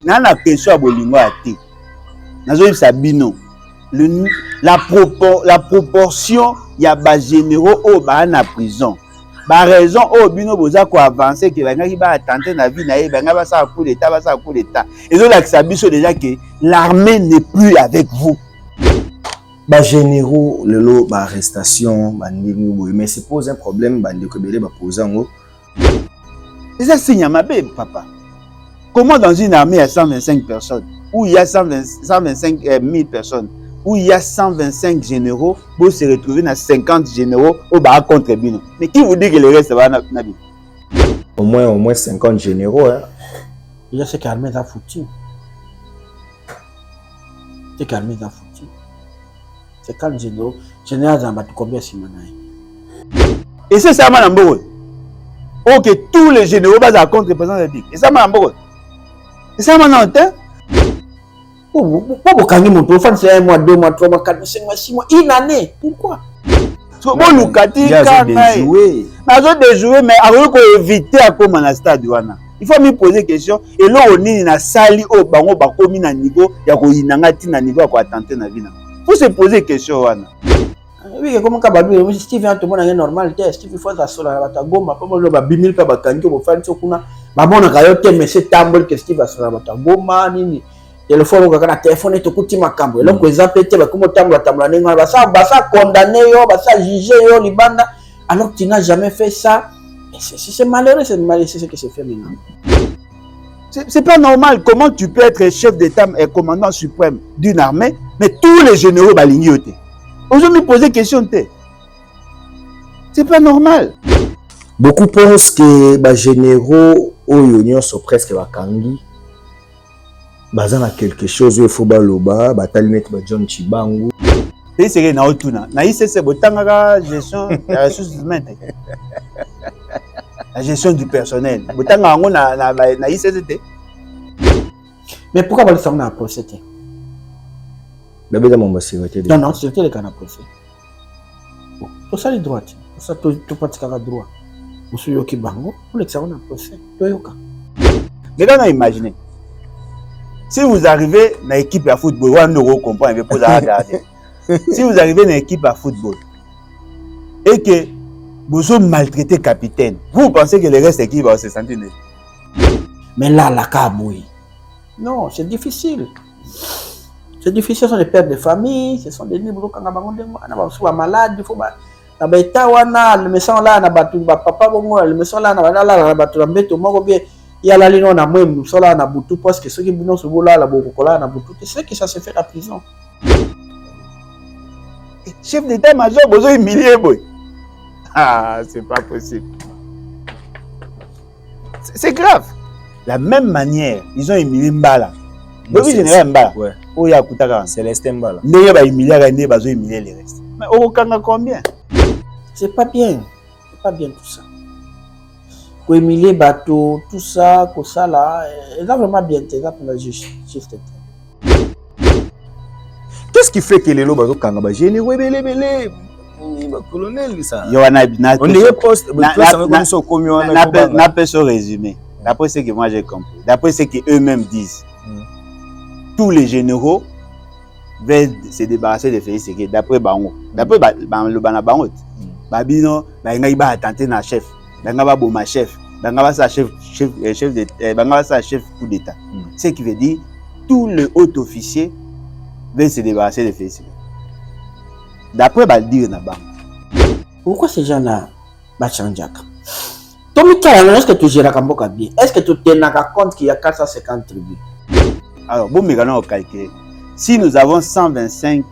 Nana question à bolingo à té. Nazo sabino. La proportion y a bas généraux au bas en prison. Ba raison au bino boza ko avancer que banga ki ba tenter na vie na ye banga ba sa coup d'état ba sa coup d'état. Et donc la sabiso déjà que l'armée n'est plus avec vous. Ba généraux le lot ba arrestation ba ndingu boy mais c'est pose un problème ba ndeko belé ba poser ngo. Et ça signe ma bébé papa. Comment dans une armée il y a 125 personnes ou il y a 125 000 personnes où il y a 125 généraux, vous se retrouvez dans 50 généraux au bas contre Bino. Mais qui vous dit que le reste va nabi? Au moins 50 généraux. Hein. Déjà, c'est qu'armée a foutu. C'est qu'armée a foutu. C'est quand les généraux, général a battu combien de et c'est ça, Manambo. Ok, tous les généraux vont contre le président de la République. Et ça, Manambo. Et ça, Manambo. Pourquoi vous mon téléphone c'est 1 mois, 2 mois, 3 mois, 4 mois, 5 mois, 6 mois, une année? Pourquoi? Bon, nous déjouer. Mais avant qu'on évite à comment la stade il faut me poser question. Et là, on est dans sali au bango bakomi na niveau, ya ko inangati na niveau ko attenter na vie. Faut se poser question wana. Oui, comment Kabadou, Steve a tout le monde normal, Steve faut ça sur la Batagoma, pas le babimil ka bakangi au fan sokuna. Babona kayote mais c'est tambour que Steve a sur la Batagoma nini. Téléphone ou quand téléphone est au coup de macambo. Donc les appels bah comment tambour nenga basa condamné yo, basa jugé yo libanda alors que tu n'as jamais fait ça. C'est malheureux, c'est ce que c'est fait maintenant. C'est pas normal. Comment tu peux être chef d'État et commandant suprême d'une armée, mais tous les généraux balignotés? Aujourd'hui, me poser question. C'est pas normal. Beaucoup pensent que les généraux ou union sont presque vacangi. Bazan a quelque chose où il faut baloba, batalinet John Chibangu. Et c'est na otuna. Na ICC botanga gestion des ressources humaines. La gestion du personnel. Botanga ngo na ICC. Mais pourquoi vous le savez dans procès? Mais bien mon sécurité. Non, c'est le cas dans procès. Pour ça les droits. Pour ça tu pratiques le droit. Monsieur Yoki Bango, pour le savez dans procès. Mais là on a imaginé. Si vous arrivez dans l'équipe de football, on ne comprend pas regarder. Si vous arrivez dans l'équipe de football et que vous avez maltraité le capitaine, vous pensez que le reste de l'équipe va se sentir? Mais là, la cabouille. Non, c'est difficile. C'est difficile, ce sont des pères de famille, ce sont des livres quand on sont malades, il faut le médecin là, papa, le médecin là, il y a la ligne, on a même cela na boutou parce que ceux qui boudent ce bout-là, la bocola, na boutou, c'est que ça se fait à la prison. Chef d'état-major, vous avez humilié, boy. Ah, c'est pas possible. C'est grave. La même manière, ils ont humilié Mbala. Oui, général Mbala. Ouais. Oh, il y a Koutaka. Célestin Mbala. N'est pas humilié, ils ont humilié les restes. Mais au Kanga combien? C'est pas bien. C'est pas bien tout ça. Pour humilier bateau, tout ça, que ça là, ils ont vraiment bien été là pour la justice. Qu'est-ce qui fait que les lobes sont en généraux belé colonel ça. On est poste n'a pas ce résumé. D'après ce que moi j'ai compris, d'après ce qu'eux-mêmes disent, tous les généraux veulent se débarrasser de Félix Tshisekedi. D'après Bango, d'après le Banabangot, Babino, il va attenter na chef. Bangaba Boma chef, Bangaba sa chef de Bangaba sa chef coup d'état. Ce qui veut dire tous les hauts officiers veulent se débarrasser de Félix. D'après Baldir Naba. Pourquoi ces gens-là changent? Est-ce que tu gères Kamboka bien? Est-ce que tu tiens compte qu'il y a 450 tribus? Alors, bon, mais on calculer. Si nous avons 125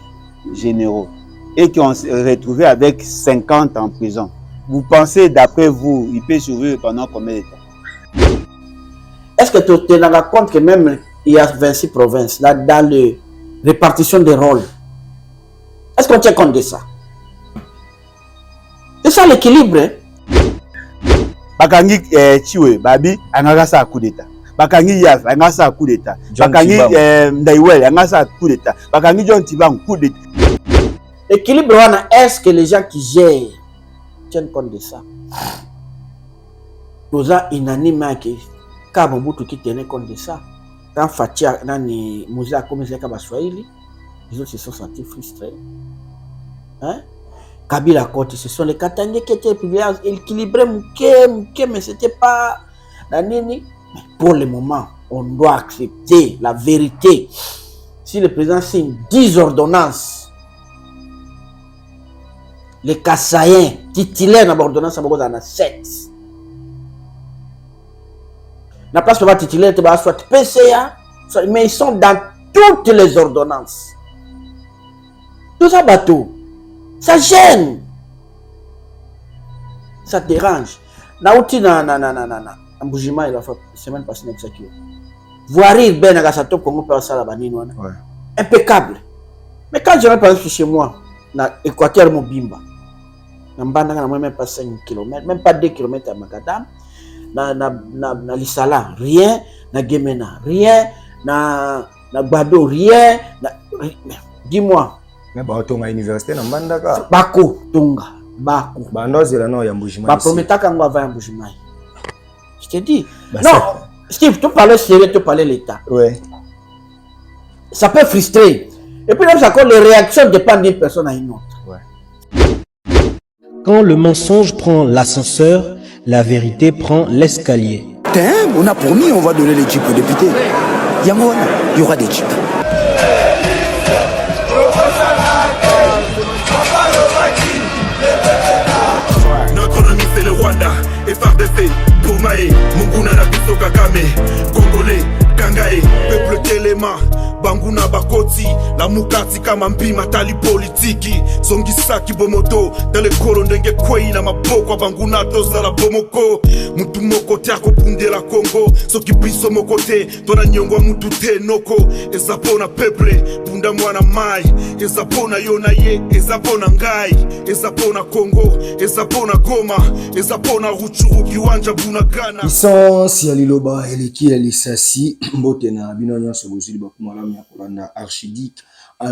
généraux et qu'on s'est retrouvé avec 50 en prison, vous pensez, d'après vous, il peut survivre pendant combien de temps? Est-ce que tu tiens compte que même il y a 26 provinces là, dans la répartition des rôles? Est-ce qu'on tient compte de ça? C'est ça l'équilibre. Bakangi Chiwe, Babi, Angasa coup d'état. Bakangi Yaf, Angasa coup d'état. Bakangi Ndaiwel, Angasa coup d'état. Bakangi John Tibang, coup d'état. L'équilibre, est-ce que les gens qui gèrent tiennent compte de ça? Nous avons unanimement que Kabouboutou qui tenait compte de ça. quand Fatia nani Moussa comme ça ka Baswahili, les autres se sont sentis frustrés. Hein? Kabila Kote, ce sont les Katangais qui étaient équilibrés, mais c'était pas Nanini. Mais pour le moment, on doit accepter la vérité. Si le président signe 10 ordonnances, les Kassaïens titulaires dans l'ordonnance, ça va 7. La place pour titulaire, soit PCA, mais ils sont dans toutes les ordonnances. Tout ça, bateau, ça gêne, ça dérange. Naouti na Mboujima, il a fait semaine passée n'exécution. Voirir ben à top comme on peut ça là-bas, impeccable. Mais quand je rentre chez moi, na Équateur Mobimba, na même pas 5 km, même pas 2 km à Macadam, na Lisala, rien, na Gemena, rien, na Bado, rien, dis-moi. Mais bah tonga université na Mbandaka. Bako tonga, Bako. Bando zela no ya Mboujima. Ba prometa quand on va à Mboujima. Je te dis. Bah, non, Steve, tu parlais sérieux, tu parlais l'État. Ouais. Ça peut frustrer. Et puis même ça, quand les réactions dépendent d'une personne à une autre. Ouais. Quand le mensonge prend l'ascenseur, la vérité prend l'escalier. On a promis, on va donner les jeeps aux députés. Il y aura des jeeps. Notre ennemi c'est le Rwanda, FRDC, Boumae, Munguna Nabiso Kagame, Congolais, Kangae, peuple Telema, Banguna Bakoti, la Mukati kama mpima tali politiki, Zongisaki Bomoto, Dele Kolo Ndenge Kwei na maboko Banguna toza la Bomoko, Mutu moko te akopunde la Congo, Soki biso moko te, Tona nyongwa mutu te noko, Ezapona peuple, Punda mwana mai, Ezapona yona ye, Ezapona ngai, Ezapona Congo, Ezapona Goma, Ezapona Ruchuru Kiwanja Bunagana. Licence ya liloba eleki ya lisasi mbote na bino nyonso bozili bakumalamu ya kolanda archidique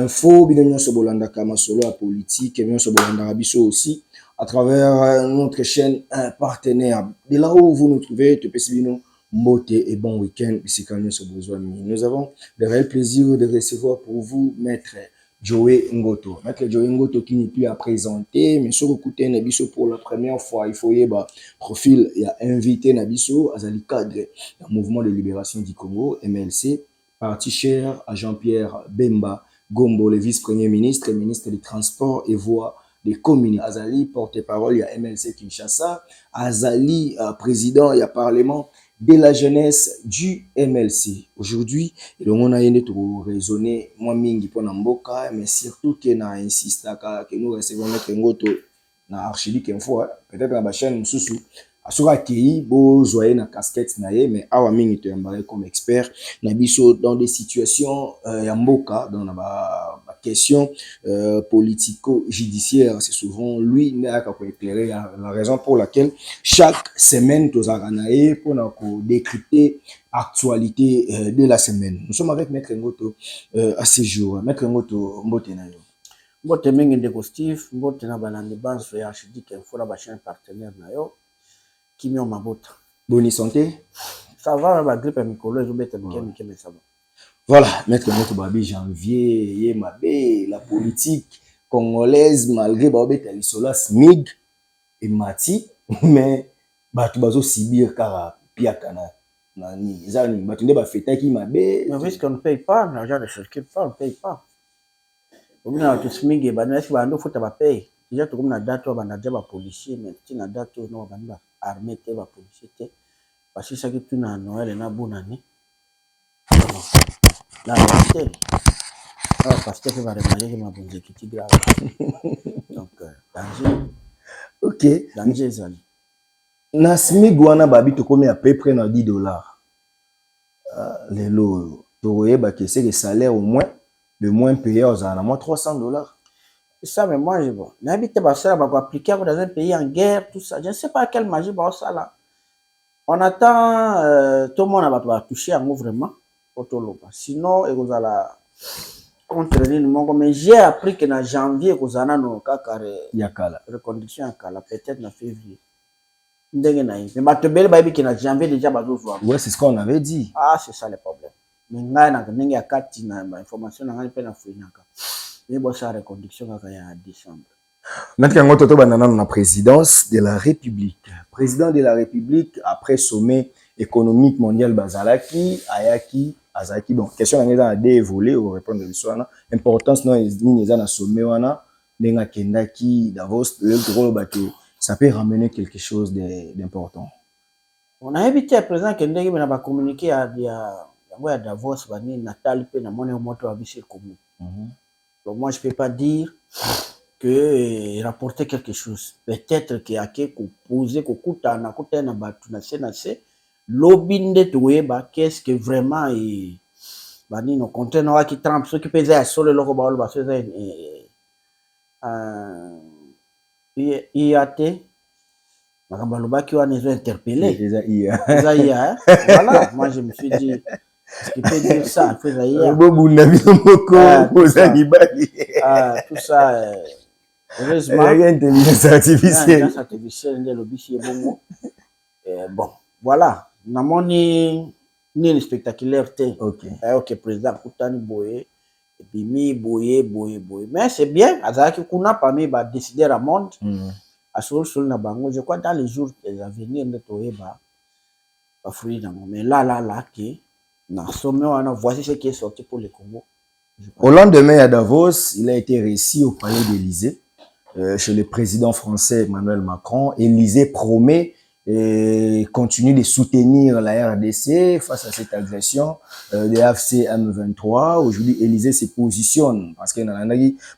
info bino nyonso bolanda kama solo ya politique bino nyonso bolanda biso aussi à travers notre chaîne partenaire. De là où vous nous trouvez, te pesi bino mbote et bon week-end bisika nyonso bozwami. Nous avons le réel plaisir de recevoir pour vous maître Joey Ngoto. Maître Joey Ngoto qui n'est plus à présenter, mais sur écouter Nabiso pour la première fois, il faut y avoir profil et a invité Nabiso à Zali cadre du mouvement de libération du Congo, MLC, parti cher à Jean-Pierre Bemba Gombo, le vice-premier ministre et ministre des Transports et Voies des communes. Azali porte-parole, il y a MLC Kinshasa, Azali président, il y a Parlement de la jeunesse du MLC. Aujourd'hui, on a raisonné moins mingi pour Namboka, mais surtout qu'on a insisté que nous recevons notre Ngoto na archidique info, peut-être la chaîne Moussou. Asura Kei, beau joyeux na casquette naie, mais awa mingi te embarqué comme expert. Nabiso dans des situations Yamboka, dans la question politico-judiciaire, c'est souvent lui qui a éclairé la raison pour laquelle chaque semaine, nous avons pour décrypter l'actualité de la semaine. Nous sommes avec Maître Ngoto à ce jour. Maître Ngoto, mbote na yo. Mbote mingi ndeko Steve, mbote na balandi banso ya archidique info la chaîne partenaire na yo. Kimi on mabota. Bonne santé. Ça va, la grippe mikolo, mais ça va. Voilà, Maître Ngoto Babi, janvier, la politique congolaise, malgré Babeta Lissola, SMIG et Mati, mais Batubazo Sibir Kara, Piakana, Nani, Zani, Batunde Bafeta qui m'a bé. Mais puisqu'on ne paye pas, l'argent ne circule pas, on ne paye pas. On a tout SMIG et Bano, est-ce qu'on faut pas payer? Déjà, tout comme la date, on a déjà un policier, mais si la date, on a une armée, un policier, parce que ça qui est une Noël et une bonne année. La vérité, parce que va remarquer que ma bonne équipe grave. Donc, danger. Ok. Danger, Zali. Na SMIG wana babi to combien à peu près na $10. Les lots, tu sais que le salaire au moins, le moins payé aux à moins $300. C'est ça, mais moi, je vois. N'habite pas ça, on va appliquer dans un pays en guerre, tout ça. Je ne sais pas quelle magie va ça là. On attend, tout le monde va toucher à nous vraiment. Sinon, il y a contre mais j'ai appris que en janvier, il y a reconduction en Kala, peut-être en février. Mais janvier déjà, ouais, c'est ce qu'on avait dit. ah, c'est ça le problème. Mengai na ndenge ya kati na information na ngai pe na fuinaka. Mais bon ça reconduction kaka ya décembre. Notre kango toto banana na présidence de la République. Président de la République après sommet économique mondial bazalaki ayaki azaki bon question na ngeza na dévolé au répondre l'histoire importance non ni eza na sommet wana nenga kendaki Davos le gros bateau ça peut ramener quelque chose d'important. On a évité à présent que ndenge na ba communiquer ya Davos bani Natal pe na mone moto wa bisi komu. Donc moi je peux pas dire que rapporter quelque chose. Peut-être qu'il y a que poser kokuta na kutana batu na senase lobinde toyeba qu'est-ce que vraiment et bani no contenant wa ki Trump ce qui pèse à solo loko ba lo ba so za IAT makambo lobaki wana ils ont interpellé Zaïa voilà moi je me suis dit ce qui peut dire ça fait Zaïa tout ça heureusement intelligence artificielle lobby bongo bon voilà namoni ni spectaculaire OK président kutani boye et puis mi boye mais c'est bien azaki kuna parmi ba décider à monde à sur na bango je crois dans les jours à venir de toeba ba fruit dans mais là qui na sommet on a voici ce qui est sorti pour le Congo. Au lendemain à Davos, il a été reçu au palais d'Élysée chez le président français Emmanuel Macron. Élysée promet et continue de soutenir la RDC face à cette agression de AFC M23. Aujourd'hui, Élysée se positionne parce que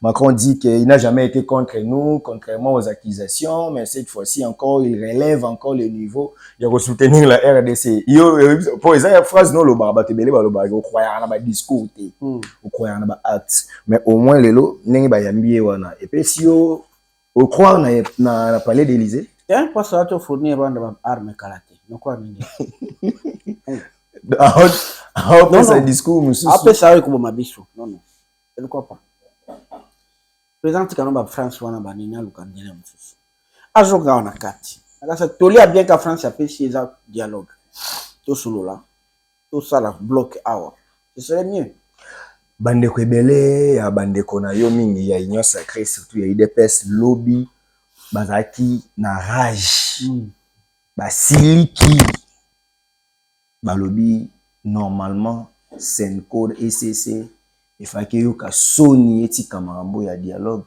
Macron dit qu'il n'a jamais été contre nous, contrairement aux accusations, mais cette fois-ci encore, il relève encore le niveau de soutenir la RDC. Pour les phrases, non, le barbat, on croit à un discours, on croit à un acte, mais au moins, les lots, et puis si on croit na palais d'Élysée, tiens, pas ça te fournir une arme karaté. Non quoi nini? Après ce discours, monsieur. Après ça, comme mabisu. Non. Je ne crois pas. Président Kanamba France wana banina lukandele monsieur. Ajoga wana kati. Akasa tolia bien que France a fait ces dialogue. Tout solo là. Tout ça là bloque hour. Ce serait mieux. Bandeko ebele ya bandeko na yo mingi ya Union Sacrée surtout ya UDPS lobby bazaki na rage basiliki balobi normalement Sencode ECC efaki yoka soni etika makambo ya dialogue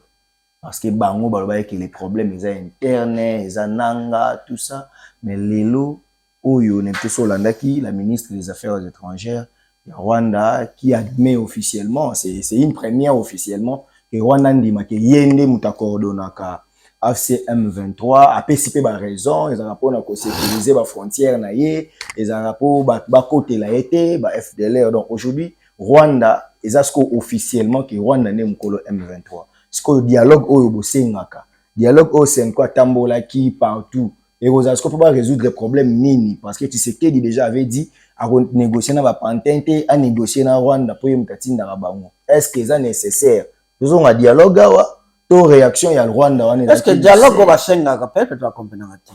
parce que bango baloba que les problèmes eza interne eza nanga tout ça mais lelo oyo nemte solandaki la ministre des Affaires étrangères de Rwanda qui admet officiellement c'est une première officiellement que Rwanda ndima ke yende mutakordonaka AFC M23 a pécipé ba raison ils ont rapport na sécuriser ba frontière na yé ils ont rapport ba côté la été ba FDLR donc aujourd'hui Rwanda ezasco officiellement que Rwanda ne mukolo M23 ce que dialogue oyo bosengaka dialogue o c'est quoi tambola qui partout et osasco pour résoudre les problèmes nini parce que tu sais que déjà avait dit à négocier na ba pantente à négocier na Rwanda pour yemtati na bango est-ce que c'est nécessaire nous on a dialogue awa to réaction ya Rwanda est-ce que dialogue va senga ka peut être comprendre ngati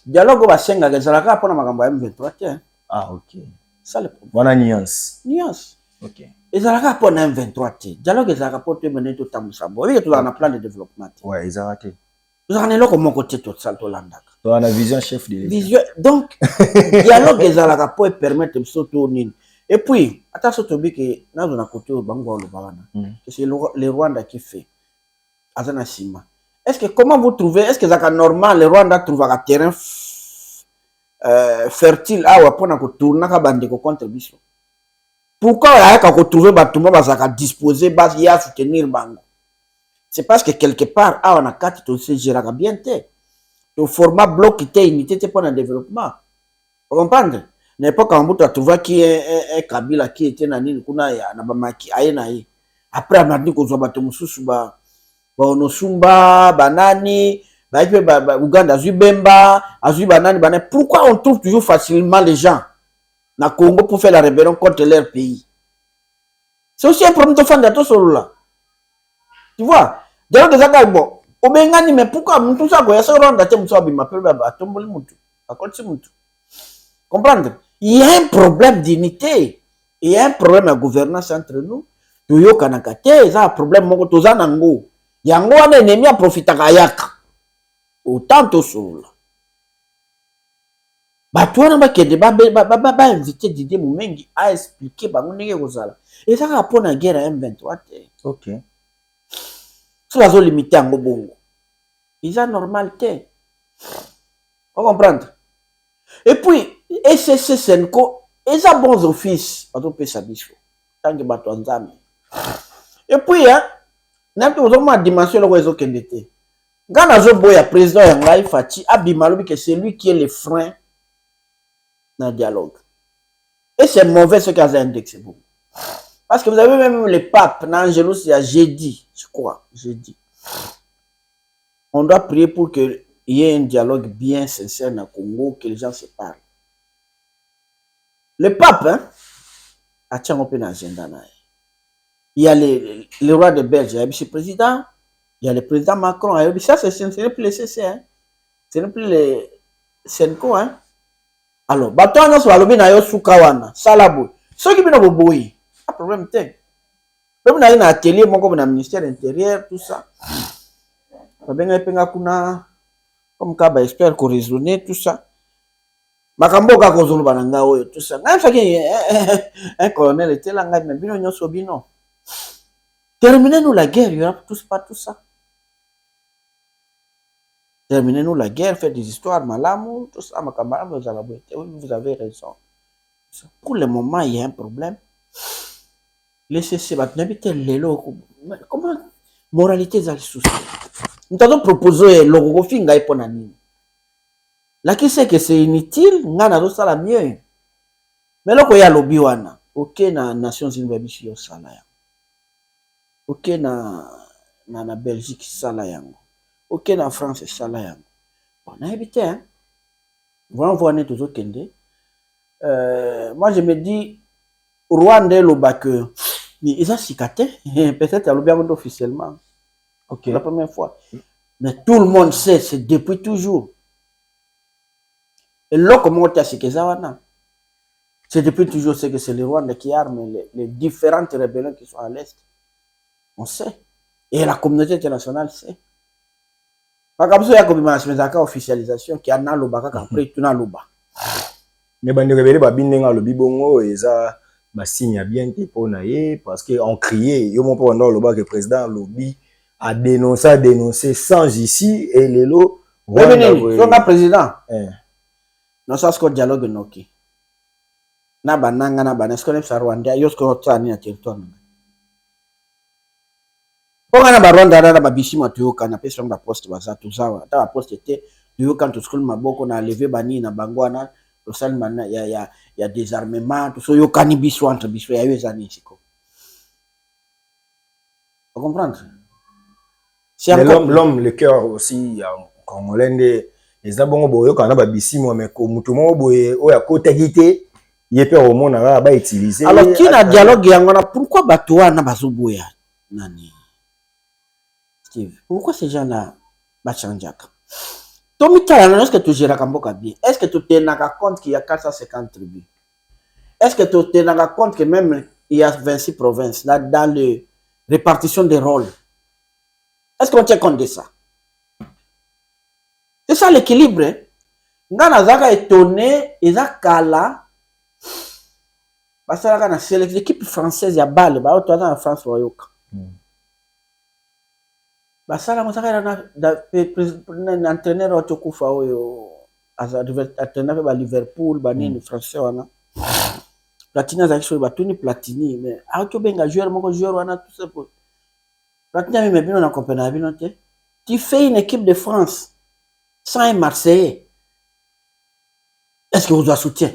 dialogue va senga ka zalaka pona makambo ya M23 tiens OK ça le problème voilà nuance OK et zalaka pona M23 tiens dialogue zalaka pour te mener tout tamusa bo oui tout dans plan de développement ouais ils ont raté vous en êtes comme côté tout ça to landaka to ana vision chef de vision donc dialogue zalaka pour permettre surtout nini et puis attention to bi que na zona côté bango lo bana que c'est le Rwanda qui fait Azana Sima. Est-ce que comment vous trouvez, est-ce que c'est normal le Rwanda trouve un terrain fertile à pour qu'on tourne ka bande ko contribution? Pourquoi il y a qu'on trouver batumba bazaka disposer bas y a soutenir bango? C'est parce que quelque part on a quatre to se gérer bien té. Le format bloc qui était unité pour le développement. Vous comprenez? N'importe quand vous trouvez qui est un Kabila qui était na nini kuna ya na bamaki ayena yi. Après on a dit qu'on soit batumususu ba Onosumba, Banani, Uganda, Zubemba, Banani, Banani. Pourquoi on trouve toujours facilement les gens na Congo pour faire la rébellion contre leur pays? C'est aussi un problème de fan de solo là. Tu vois? D'ailleurs, des attaques, bon, Obengani, mais pourquoi tout ça, quoi, ça rend d'attendre, ça, m'appelle, tomber le moutou. À côté de moutou. Comprendre? Il y a un problème d'unité. il y a un problème de gouvernance entre nous. Toyo kanakate, ça un problème moko toza nango. Yango wana ennemi a profita kayaka. Autant to sola. Batouana ba kende ba invité Didier Moumengi a expliqué bango ndenge kozala. Et ça rapport na guerre à M23. OK. So bazo limiter yango bongo. Ils ont normalité. On comprend. Et puis SSC Senko, ils ont bons offices. Bato pesa biso. Tant que bato nzambe. Et puis hein, n'importe comment dimension le réseau kendete. Gana zo boya président Yangai Fati abimalobi que c'est lui qui est le frein dans le dialogue. Et c'est mauvais ce qu'a indexé bon. Parce que vous avez même le pape Nangelos il y a jeudi, je crois, jeudi. On doit prier pour qu'il y ait un dialogue bien sincère dans le Congo, que les gens se parlent. Le pape hein, a tient un peu l'agenda. Il y a le roi de Belgique, il y a le président, il y a le président Macron. Ça, ce n'est plus le CC, hein. Ce n'est plus le Senko. Hein. Alors, bateau nous va lobi na yo sukawana, salabo. Ceux qui viennent au boy, pas de problème. Comme dans un atelier, mon comme dans le ministère intérieur, tout ça. Comme kaba expert ko raisonner tout ça. Makambo ka kozolo bananga oyo tout ça. Même ça qui un colonel était là ngai mais bino nyoso bino. Terminez-nous la guerre, il y aura tous pas tout ça. Terminez-nous la guerre, faites des histoires malamu, tout ça, ma camarade, vous avez raison. Pour le moment, il y a un problème. Laissez ces bâtiments, comment moralité des soucis. Nous avons proposé le refus de l'Iponani. Là, qui sait que c'est inutile, nous avons ça la mieux. Mais là, il y a lobby, ok, na Nations Unies, ok, na Belgique, ça la yango. Ok, na France, ça là. On a évité, hein. Voilà, on voit tous autres kende. Moi, je me dis, Rwanda, que ils ont cicaté. Peut-être à l'Obiamondo officiellement. Ok. La première fois. Mais tout le monde sait, c'est depuis toujours. Et là, comment on t'a dit que ça, c'est depuis toujours, c'est que c'est le Rwanda qui arme les différentes rébellions qui sont à l'Est. On sait. Et la communauté internationale sait. Parce que ya kobima semezaka officialisation qui a na loba kaka après tout na loba. Mais bande rebelle ba bindenga lobi bongo eza ba signe bien te pona ye parce que on criait yo mon pendant loba que président lobi a dénoncé sans ici et lelo le président. Non ça ce que dialogue noki. Na bananga na banesko ne Rwanda yo ce que tsani na territoire. Pongana ba Rwanda na ba bishima tuyoka na pesa nga poste baza tuzawa ta ba poste te tuyoka to school maboko na lever bani na bangwana to salman ya désarmement to so yokani biso entre biso ya yezani siko. Vous comprenez? C'est l'homme le cœur aussi congolais les abongo boyo kana ba bishima mais ko mutumo boye o ya kotagité yepe au monde ba utiliser. Alors qui na dialogue yangona pourquoi batoa bazoboya nani? Pourquoi ces gens-là bachanjaka? Est-ce que tu gères Kamboka bien? Est-ce que tu tiens compte qu'il y a 450 tribus? Est-ce que tu tiens compte que même il y a 26 provinces là, dans la répartition des rôles? Est-ce qu'on tient compte de ça? C'est ça l'équilibre. Ngana zaka étonné, ezakala. Parce que c'est l'équipe française ya balle, ba to dans France royoka. Basala mosaka na entraîneur otokufa oyo asa entraîneur ba Liverpool banini français wana Platini za kisho batuni Platini mais auto benga joueur moko joueur wana tout ça pour Platini mais bino na compagnie bino te tu fais une équipe de France sans un Marseillais est-ce que vous doit soutien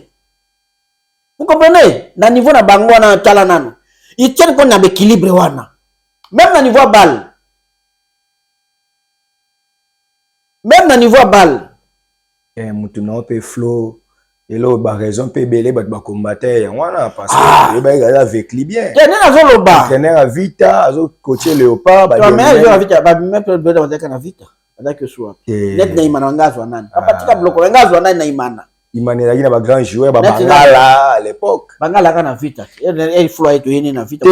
vous comprenez na niveau na bango na tala nano il tient qu'on a l'équilibre wana même na niveau balle. Même à niveau balle. Et maintenant peut flow et là ba raison peut belé ba combattre wana parce que ba gars avec li bien. Tenez na zo loba. Tenez à Vita, azo coacher Léopard ba. Mais yo Vita ba même peut ba kana Vita. Avec que soit. Net na imana ngazwa nani. Apatika bloko ngazwa nani na imana. Imanela qui na ba grand joueur ba Bangala à l'époque. Bangala kana vita. Il faut être une na vita.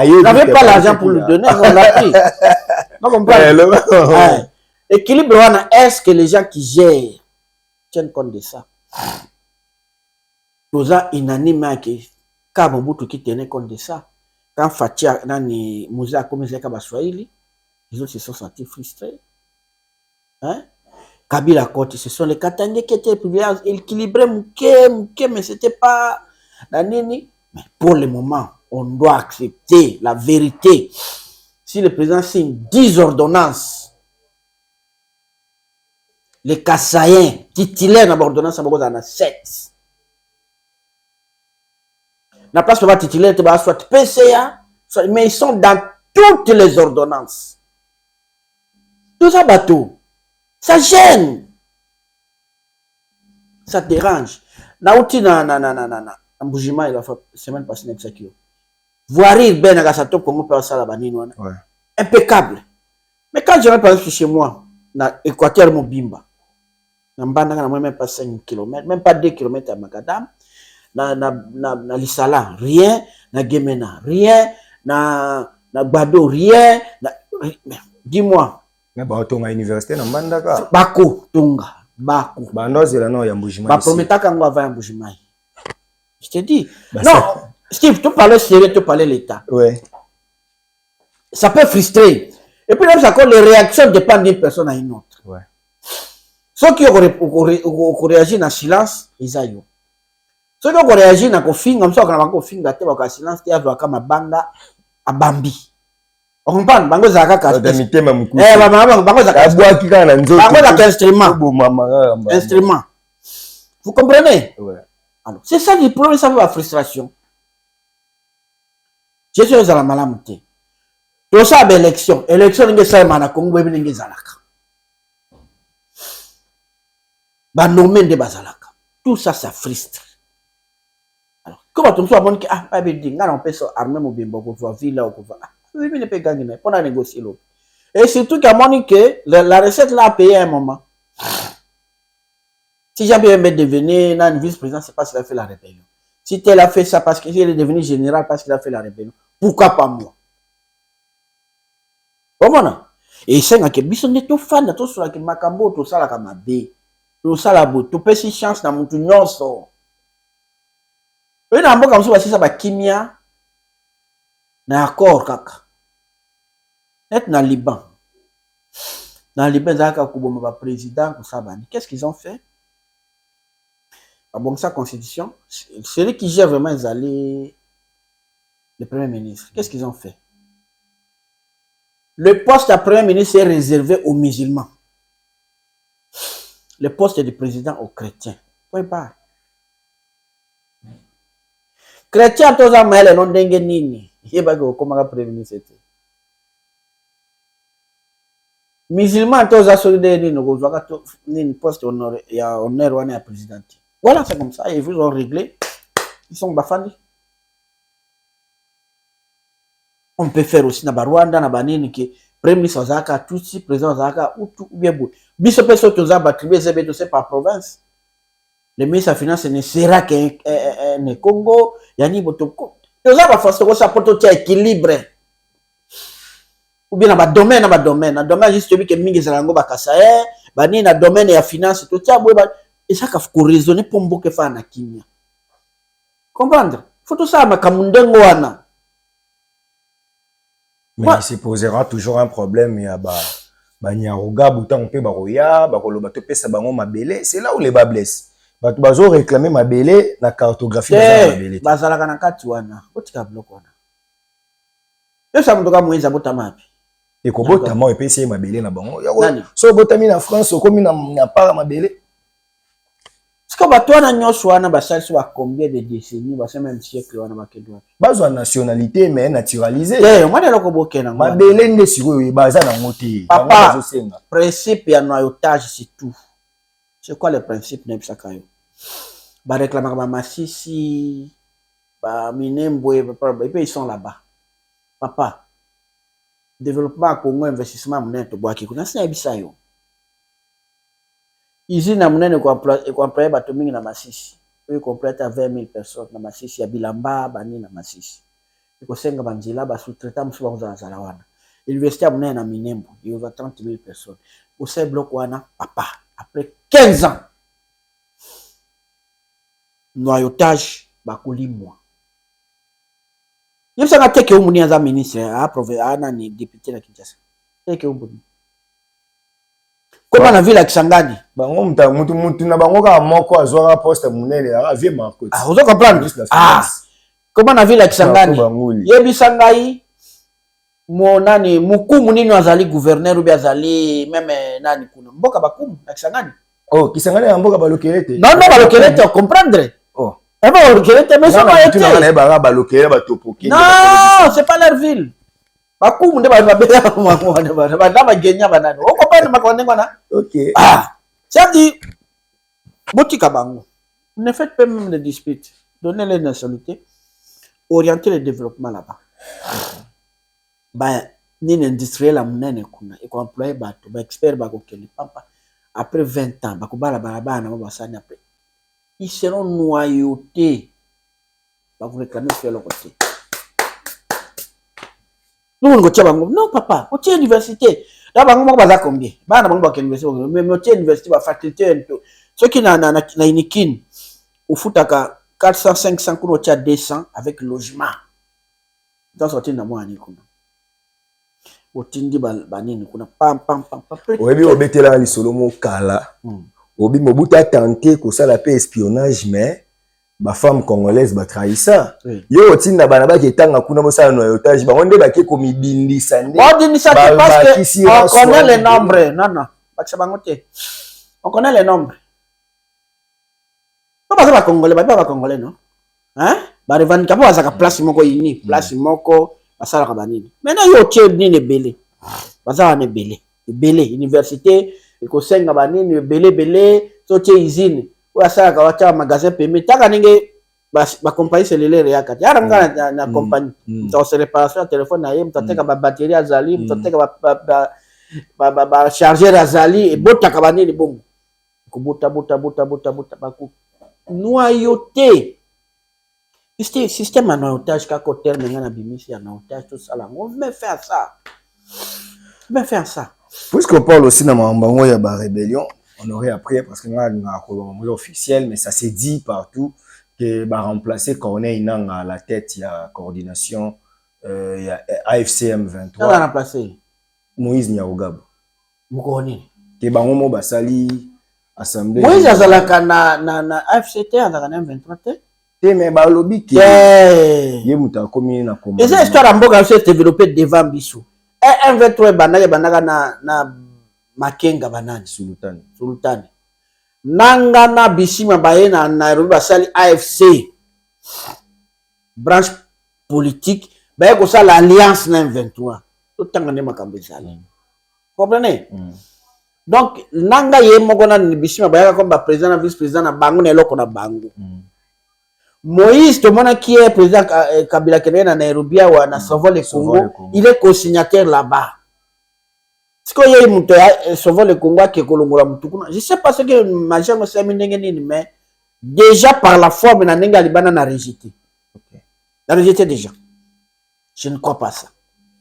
Il n'avait pas l'argent pour lui donner, on l'a pris. Donc on parle. Équilibre, est-ce que les gens qui gèrent tiennent compte de ça? Nous avons unanime que Kabobutu qui tenait compte de ça. Quand Fatia Nani Moussa a commencé à Swahili, les autres se sont sentis frustrés. Hein? Kabila Kote, ce sont les Katangais qui étaient équilibrés, mais ce n'était pas la nini. Mais pour le moment, on doit accepter la vérité. Si le président signe 10 ordonnances, les Kassaïens titulaires dans l'ordonnance, ça va 7. La place pas titulaire, soit PCA, mais ils sont dans toutes les ordonnances. Tout ça bateau. Ça gêne. Ça dérange. Naouti na Mboujima, il a fait semaine passée n'exécution. Voirir ben agasato Congo par ça là-bas impeccable. Mais quand je rentre chez moi, na Équateur Mobimba, na Mbanda na même pas 5 km, même pas 2 km à Magadam, na Lisala, rien, na Gemena, rien, na Gbado, rien, dis-moi. Mais bah on à université na Mbandaka. Bako Tunga, Bako. Bando c'est là non ya Mboujima. Ba prometa kango avant Mboujima. Je te dis. Bah, non, Steve, tu parlais sérieux, tu parlais l'État. Ouais. Ça peut frustrer. Et puis même ça les réactions dépendent d'une personne à une autre. Ouais. Ceux qui ont réagi dans le silence, ils aillent. Ceux qui ont réagi dans le film, comme ça, quand on a fait un silence, il y a un banga à Bambi. On comprend, bango zaka casse. Instrument. Vous comprenez? Ouais. Alors, c'est ça le problème, ça fait la frustration. Je suis à la malamité. Tout ça, c'est l'élection. L'élection, c'est ça, c'est Congo, c'est Zalaka. Banomé de Bazalaka. Tout ça, ça frustre. Alors, comment tu me sois bon que, ah, pas bien, on peut s'armer au bimbo, qu'on voit ville, ou qu'on voit. Oui, mais ne peut pas gagner, on a négocié l'autre. Et surtout qu'à mon que la recette l'a payé à un moment. Si jamais elle est devenu une vice-président, c'est parce qu'il a fait la rébellion. Si elle a fait ça parce qu'il est devenu général parce qu'il a fait la rébellion, pourquoi pas moi? Comment? Et c'est que bisson est tout fan, tout sur la Makambo, tout ça la Kamabe, tout ça la bout, tout petit chance dans mon tout nyonso. Et dans comme ça, ça va kimia. D'accord, kaka. Net na Liban. Dans le Liban, Zaka Kouboma président, qu'est-ce qu'ils ont fait? Bon, sa constitution, celui qui gère vraiment le premier ministre. Qu'est-ce qu'ils ont fait? Le poste de premier ministre est réservé aux musulmans. Le poste de président aux chrétiens. Point barre. Chrétien, tous les gens non dengue nini. Il va comment premier ministre était. Musulman, tous les gens nini poste honoré, il y a honneur ou un président. Voilà, c'est comme ça. Ils vous ont réglé. Ils sont bafandis. On peut faire aussi dans Rwanda, dans Banini, que premier ministre Zaka, tout si président Zaka, ou tout bien beau. Biso peso tous les attribués, c'est par province. Le ministre de la Finance ne sera qu'un Congo, yani Botoko. Tous les gens ça pour tout équilibre. Ou bien dans le domaine, dans le domaine, juste que Mingi Zalango Bakasaye, Bani, dans le domaine de la finance, tout ça, et ça, il faut raisonner pour me faire na kimia. Comprendre? Il faut tout ça, ma kamundengo wana. Mais il se posera toujours un problème. Il y a Nyaruga, Boutan, Baroya, Barolo, Pesa, Bango, Mabele. C'est là où les bas blessent. Bazo réclamer Mabele, la cartographie de Mabele. Bazalaka na kati wana. Otika bloc wana. Yo sa mutoka mwenza botama. Et ko botama et essayer Mabele na bango. So botami na France, komi na part Mabele. Est-ce que Batouana Nyoswana Bassal soit combien de décennies, même siècle, on a marqué droit. Bazo nationalité, mais naturalisée. Moi, je l'ai dit, ma belle n'est sur eux, baza na moti. Papa, principe et noyautage, c'est tout. C'est quoi le principe de Nepsakayo? Bah, réclamer ma massissi, bah, minembo, et puis ils sont là-bas. Papa, développement à Congo, investissement, mon net, bois qui connaissent, c'est un bissayo. Ici, na munene ko employer bato mingi na Masisi. Eux complète à 20 000 personnes na Masisi ya Bilamba bani na Masisi. Iko senga banjila ba sous-traitant musu ba za zalawana. Université ya munene na Minembo, il y a 30 000 personnes. Au sein bloc wana papa après 15 ans. Noyautage bakulimwa. Yebisa nga teke umuni aza ministre a province ni député na Kinshasa. Teke umuni. Comment na ville ya Kisangani? Bango mutu na bango ka moko azwaka poste munene a vie markoti. Ah, vous comprendre? Ah. Comment na ville ya Kisangani? Yebisa ngai mo nani mukumu nini azali gouverneur ou bien azali même nani kuna mboka bakumu na Kisangani? Oh, Kisangani ya mboka balokelete. Non, balokelete comprendre. Oh. Eh ben balokelete mais ça va être. Non, c'est pas leur ville. Bakumu nde ba bela ba genya banani. O comprendre makonde ngwana? OK. Ah. Ça dit botika bango. Ne faites pas même des disputes. Donnez les nationalités. Orienter le développement là-bas. Bah, ni industriel à munene kuna et qu'on emploie bato ba expert ba ko kende pampa après 20 ans ba ko bala barabana ba basani après ils seront noyautés ba vous réclamer sur le côté nous on gotia bango non papa au université là bango mo baza combien bana bango ba université mais au université ba faculté ceux qui na inikin au futaka 400 500 kuno tia 200 avec logement dans sortir na moi ani kuna otindi banini kuna pam oyebi obetela lisolo mo kala obi mobuta tenté ko sala pe espionnage mais ba femme congolaise ba trahissa yo otinda bana ba ketanga kuna mo sala noyautage bango nde ba ke ko mibindisa nde parce que on connaît les nombres non parce bangote on connaît les nombres pas congolais ba congolais non hein ba revendiquer ba za ka place moko yini place moko basala ka banini maintenant yo tie nini belé basala ne belé université iko senga banini belé so tie usine ou asala ka wata magasin permis taka ninge ba compagnie cellulaire ya kati ara ngana na compagnie to se réparation téléphone na yem to teka ba batterie azali to teka ba chargeur azali e botaka banini bongo ko bota ba ko noyauté. Système en otage, quand on termine à bimisi en otage, tout ça là, on veut faire ça. On veut faire ça. Puisqu'on parle aussi dans la rébellion, on aurait appris, parce que nous avons un officiel, mais ça s'est dit partout que va remplacer Corneille Nang à la tête, il y a coordination, il y a AFCM 23. On a remplacé Moïse Niaougab. Vous connaissez. Que Bangomo Basali, Assemblée. Moïse Azalaka na AFCT, Azalaka 23. Mais balobi qui et cette histoire en boga s'est développée devant Bissou et M23 banaka na Makenga banani sultan nanga na Bisima baye na Nairobi basali AFC branche politique baye ko ça l'alliance na M23 tout tanga ne makambe sala comprenez donc nanga ye moko na Bisima baye comme président vice président na bango na eloko na bango Moïse, tout le monde qui est président Kabila Kenya na Nairobi ou na Sauveur le Congo, il est co-signataire là-bas. Est-ce qu'il y a un Sauveur le Congo qui est colongola mutukuna? Je sais pas ce que Magia me s'est mis mais déjà par la forme na nenga libana na rejeté. La rejeté déjà. Je ne crois pas ça.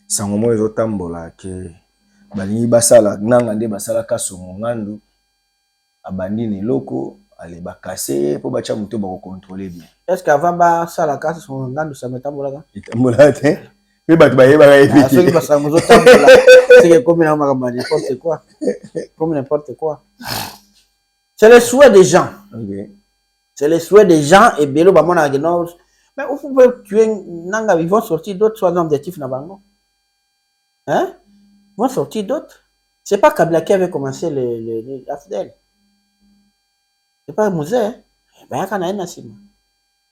Ça moment ils otambola que balingi basala nanga nde basala kasongo ngandu abandi ni loko allez ba casser pour bacha muto ba contrôler bien. Est-ce qu'avant ba ça la casse son ngandu ça metambola ka? Itambola te. Mais ba ba yeba éviter. C'est que ça nous otambola. C'est comme na makamba n'importe quoi. Comme n'importe quoi. C'est le souhait des gens. OK. C'est le souhait des gens et belo ba mona geno. Mais vous pouvez tuer nanga ils vont sortir d'autres soit objectifs na bango. Hein? Ils vont sortir d'autres. C'est pas Kabila qui avait commencé les AFDL. C'est pas un musée.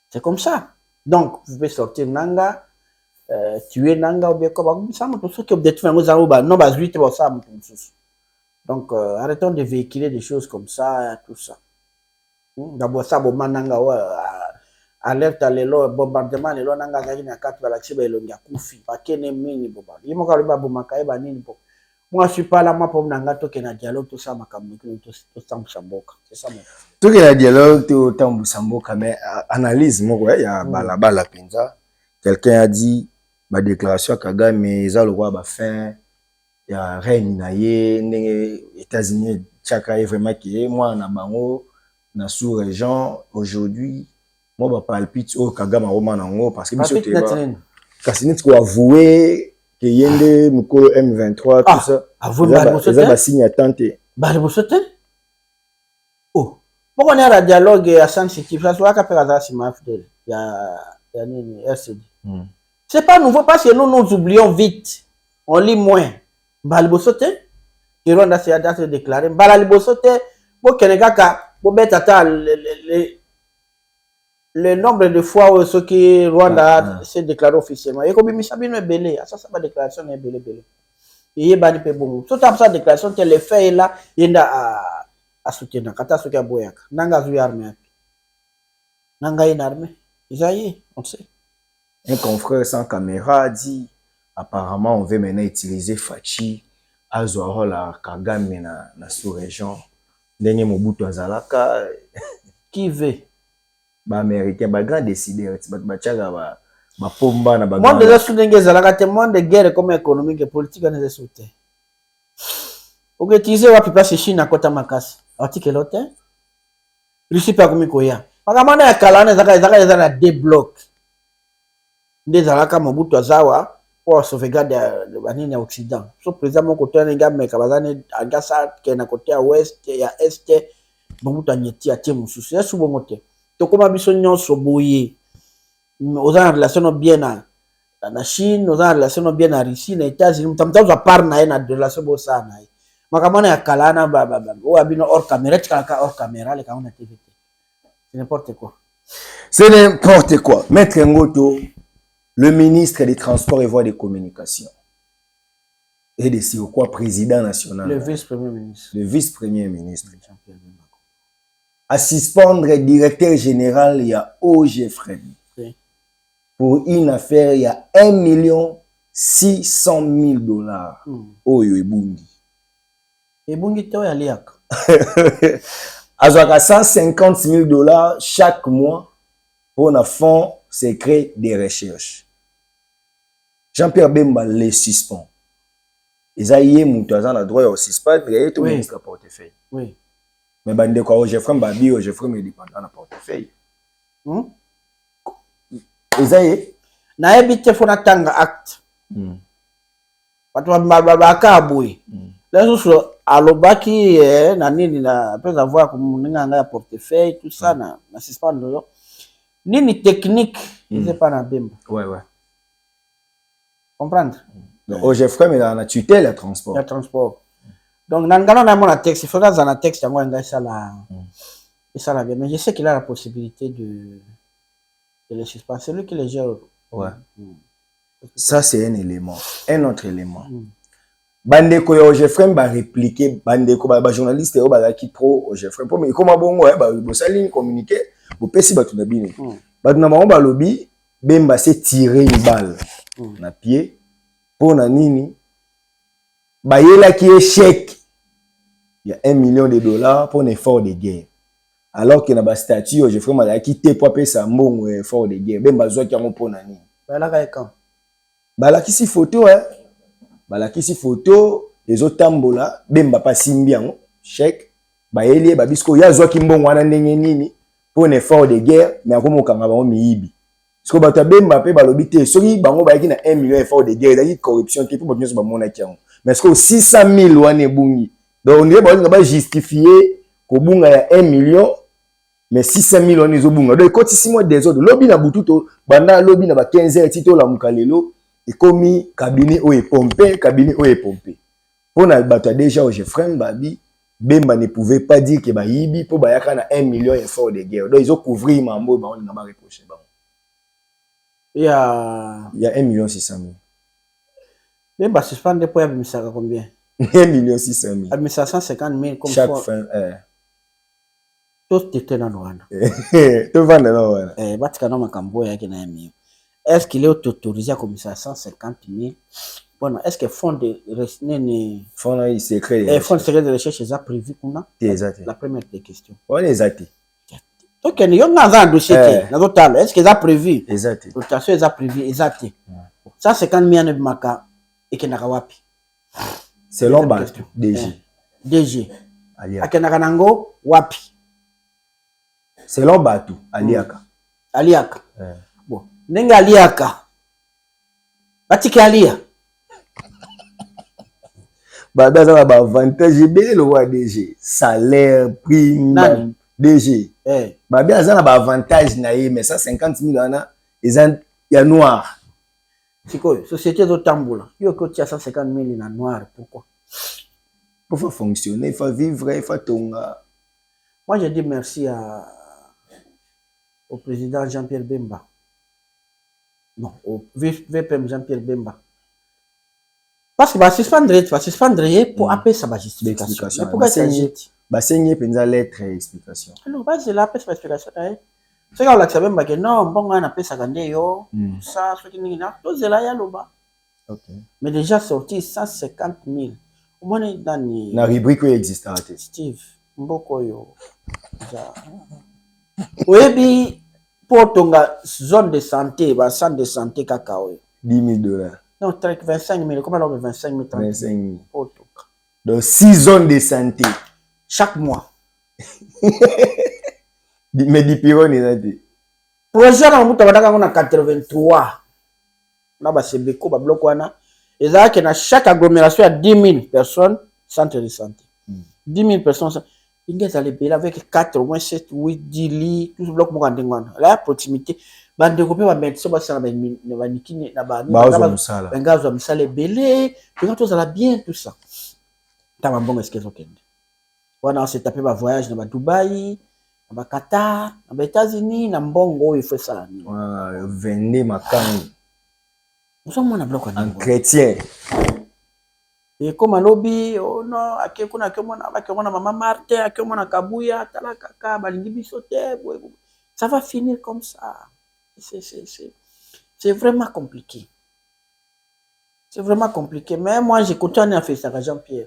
C'est comme ça. Donc, vous pouvez sortir Nanga, tuer Nanga ou bien comme ça. Ceux qui ont des trucs, donc, arrêtons de véhiculer des choses comme ça, tout ça. D'abord, ça, bon, Nanga, alerte à l'élo, bombardement, l'élo, Nanga, Zagina, 4 galaxies, l'élo, il y a Koufi, pas qu'un ennemi, bombardement. Il m'a dit, Moi, je suis pas là, moi, pour m'engager qu'il y a un dialogue, tout ça, ma caméra, tout ça, c'est ça, mon. Tout qu'il y a un dialogue, tout le temps, mais analyse, moi, ouais, il y a la pinza. Quelqu'un a dit, ma déclaration à Kagame, mais ils ont le roi, fin, il y a reine, les États-Unis, Tchaka est vraiment qui est, moi, en Abango, dans la sous-région, aujourd'hui, moi, je palpite au Kagame, parce que, monsieur, tu es avoué, que yende mukolo M23 tout ça avoué signe à tenter oh pourquoi on a un dialogue à sensitif ça soit qu'après la sima fidèle il y a nini RCD c'est pas nouveau parce que nous oublions vite on lit moins balibosote que Rwanda s'est déclaré balibosote pour que les gars pour mettre le nombre de fois où ce qui Rwanda s'est déclaré officiellement et comme Mishabino est belé ça c'est pas déclaration est belé et bani pe bon tout ça déclaration tel le fait là yenda à soutenir kata soki boyaka nanga zu armée nanga une armée isaïe on sait un confrère sans caméra dit apparemment on veut maintenant utiliser Fachi azwa la Kagame na sous-région ndenge Mobutu azalaka qui veut ba américain ba grand décideur ba tchaka ba pomba na ba monde de soudenge zalaka te monde de guerre comme économique et politique on est soute ok utiliser wa pipa Chine akota makasi article l'autre Russie pa komikoya pakamana ya kalane zaka na débloc nde zalaka Mobutu azawa pour sauvegarde de banini ya Occident so président mon côté nga meka bazane angasa ke na côté ya ouest ya est Mobutu anyeti atie mususu ya subongo te to koma biso nyonso boye aux relations bien na Chine aux relations bien na Russie na États-Unis mutamtazo par na na relation bo sana makamana ya kalana o abino hors caméra tika hors caméra les kaona TV c'est n'importe quoi c'est n'importe quoi maître Ngoto le ministre des Transports et Voies de Communication et de Sirokwa président national le vice-premier ministre à suspendre directeur général, il y a OG Fred. Oui. Pour une affaire, il y a 1 600 000 dollars. Oyo Ebungi. Ebungi to ya liak. Azwaka 150 000 dollars chaque mois pour un fonds secret de recherche. Jean-Pierre Bemba les suspend. Ils ont eu le droit de suspendre, mais il y a tout le ministre portefeuille. Oui. Mais bande quoi Geoffrey Babi ou Geoffrey me dépend dans portefeuille. Ezaye na ebite fona tanga acte. Watu babaka boy. Là so alobaki na nini na après avoir comme ninga ya portefeuille tout ça na suspendre nini technique c'est pas na Bemba. Ouais. Comprendre? Au Geoffrey mais na tutelle le transport. Le transport. Donc, dans mon texte, il faudra dans un texte, ça la bien. Mais je sais qu'il a la possibilité de le suspendre. C'est lui qui le gère. Ouais. Ça, c'est un élément. Un autre élément. Bandeko yo Geoffrey va répliquer. Bandeko, journaliste, qui pro Geoffrey. Mais comment bon, ouais, ça ligne communiquer. Vous pouvez si battre na bine. Batuna lobby, Bemba s'est tiré une balle na pied pour na nini. Bayela qui est chèque. Il y a 1 million de dollars pour un effort de guerre. Alors que dans la statue, je ferai quitté pour payer ça mon effort de guerre. Ben bazoa qui a mon pour nani. Bala qui si photo les autres tambola ben ba pas simbian chèque bayeli ba bisko ya zo ki mbongo wana ndenge nini pour un effort de guerre mais akomo kanga ba miyibi. Parce que ba ta bemba pe ba lobité soki bango ba ki na 1 million effort de guerre, il y a corruption qui pour bonyoso ba mona kiango. Mais est-ce que 600 000 wane bungi. Donc, on va justifier qu'au bout, il y a 1 million, mais 600 000 on est au bout. Donc, quand il y a des autres, lobby na bututo, banda lobby na 15 heures, tito la mukalelo, et comme cabinet où est pompé. Pour na bata déjà au Geoffrey Babi, Bemba ne pouvait pas dire que Bayibi pour Bayaka na 1 million effort de guerre. Donc, ils ont couvert Mambo, on n'a pas reproché. Il y a 1 600 000. Bemba suspendre pour administrer combien? 1 600 000. Administration 150 000 comme chaque fin. Tout était dans l'ouane. Tout va dans l'ouane. Batika na makambo yake na 1 million. Est-ce qu'il est autorisé à commissaire 150 000 Bon, est-ce que fonds de secret fonds de secret de recherche est prévu qu'on a? La première des questions. On est exact. Ok, il y a un dossier est-ce qu'ils ont prévu? Exact. Rotation est prévu, exact. Ça c'est quand Miane Maka et Kenakawapi. Selon DG. DG. Akenakanango Wapi. Selon Batu, Aliaka. Aliaka. Bon, Nenga Aliaka. Batiki Alia. Baba ça va avantage bien le roi DG. Salaire, prime, DG. Baba ça va avantage naïe mais ça 50 000 ana il y a noir. C'est quoi? Société de Tamboula. Il y a 150 000 en noir. Pourquoi? Pour faire fonctionner, il faut vivre, il faut tonga. Moi, je dis merci au président Jean-Pierre Bemba. Non, au VPM Jean-Pierre Bemba. Parce que va suspendre pour appeler sa justification. Pourquoi ça jette? Bah c'est une lettre explication. Alors, c'est la explication. C'est quand on l'a savé que non, bon, on a appelé ça yo, ça, ce qui n'est pas, tout c'est là, mais déjà sorti 150 000. Au moins, dans la rubrique qui existe. Steve, mboko yo. Oui, pour ton zone de santé, centre de santé, cacao. $10,000. Non, 25 000. Comment on 25 000? 25 000. Donc 6 zones de santé. Chaque mois. Mais du pire, il a dit. Projet, on a 83. On a c'est beaucoup, on bloc. Et ça, que dans chaque agglomération, il y a 10 000 personnes, centre de santé. 10 000 personnes. Il y a des pays avec 4, au moins 7, 8, 10 lits, tout ce bloc. Là, proximité. Bande de groupes, médecin, ça va niki na ba gaz wa misala belé, tout ça bien tout ça. Tama bon est-ce que zokende. Wana on s'est tapé ba voyage na Dubaï, na Qatar, na États-Unis, na mbongo il faut ça. Vende makangi. Nous sommes na bloc en chrétien. Et comme un lobby, oh non, akekuna akemona maman Martin, akemona Kabuya, tala kaka balingi bisote, ça va finir comme ça. C'est vraiment compliqué. C'est vraiment compliqué. Mais moi, j'ai continué à faire ça avec Jean-Pierre.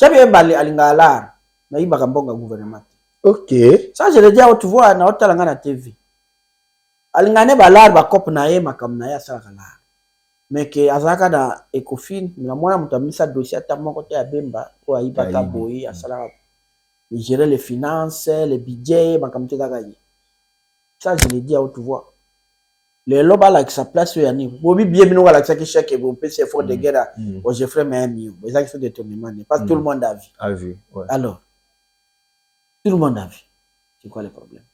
Jean-Pierre Bali Alingalar, mais il va gambonga gouvernement. Ok. Ça, je le dis à haute voix, na haute langue na TV. Alingane balar ba cop na ye makam na ya ça galar. Mais que azaka na Ecofin, na mwana mutamisa dossier ta mon côté à Bemba, ko aiba ka boyi asala. Il gérer les finances, les budgets, makam te dagayi. Ça, je le dis à haute voix. Les lobes avec sa place, il y a ni. Vous bien nous avec ça qui chèque et vous payez effort de guerre. Au Geoffrey mais un million. Mais ça il faut détournement. Parce que tout le monde a vu. A vu. Ouais. Alors, tout le monde a vu. C'est quoi le problème?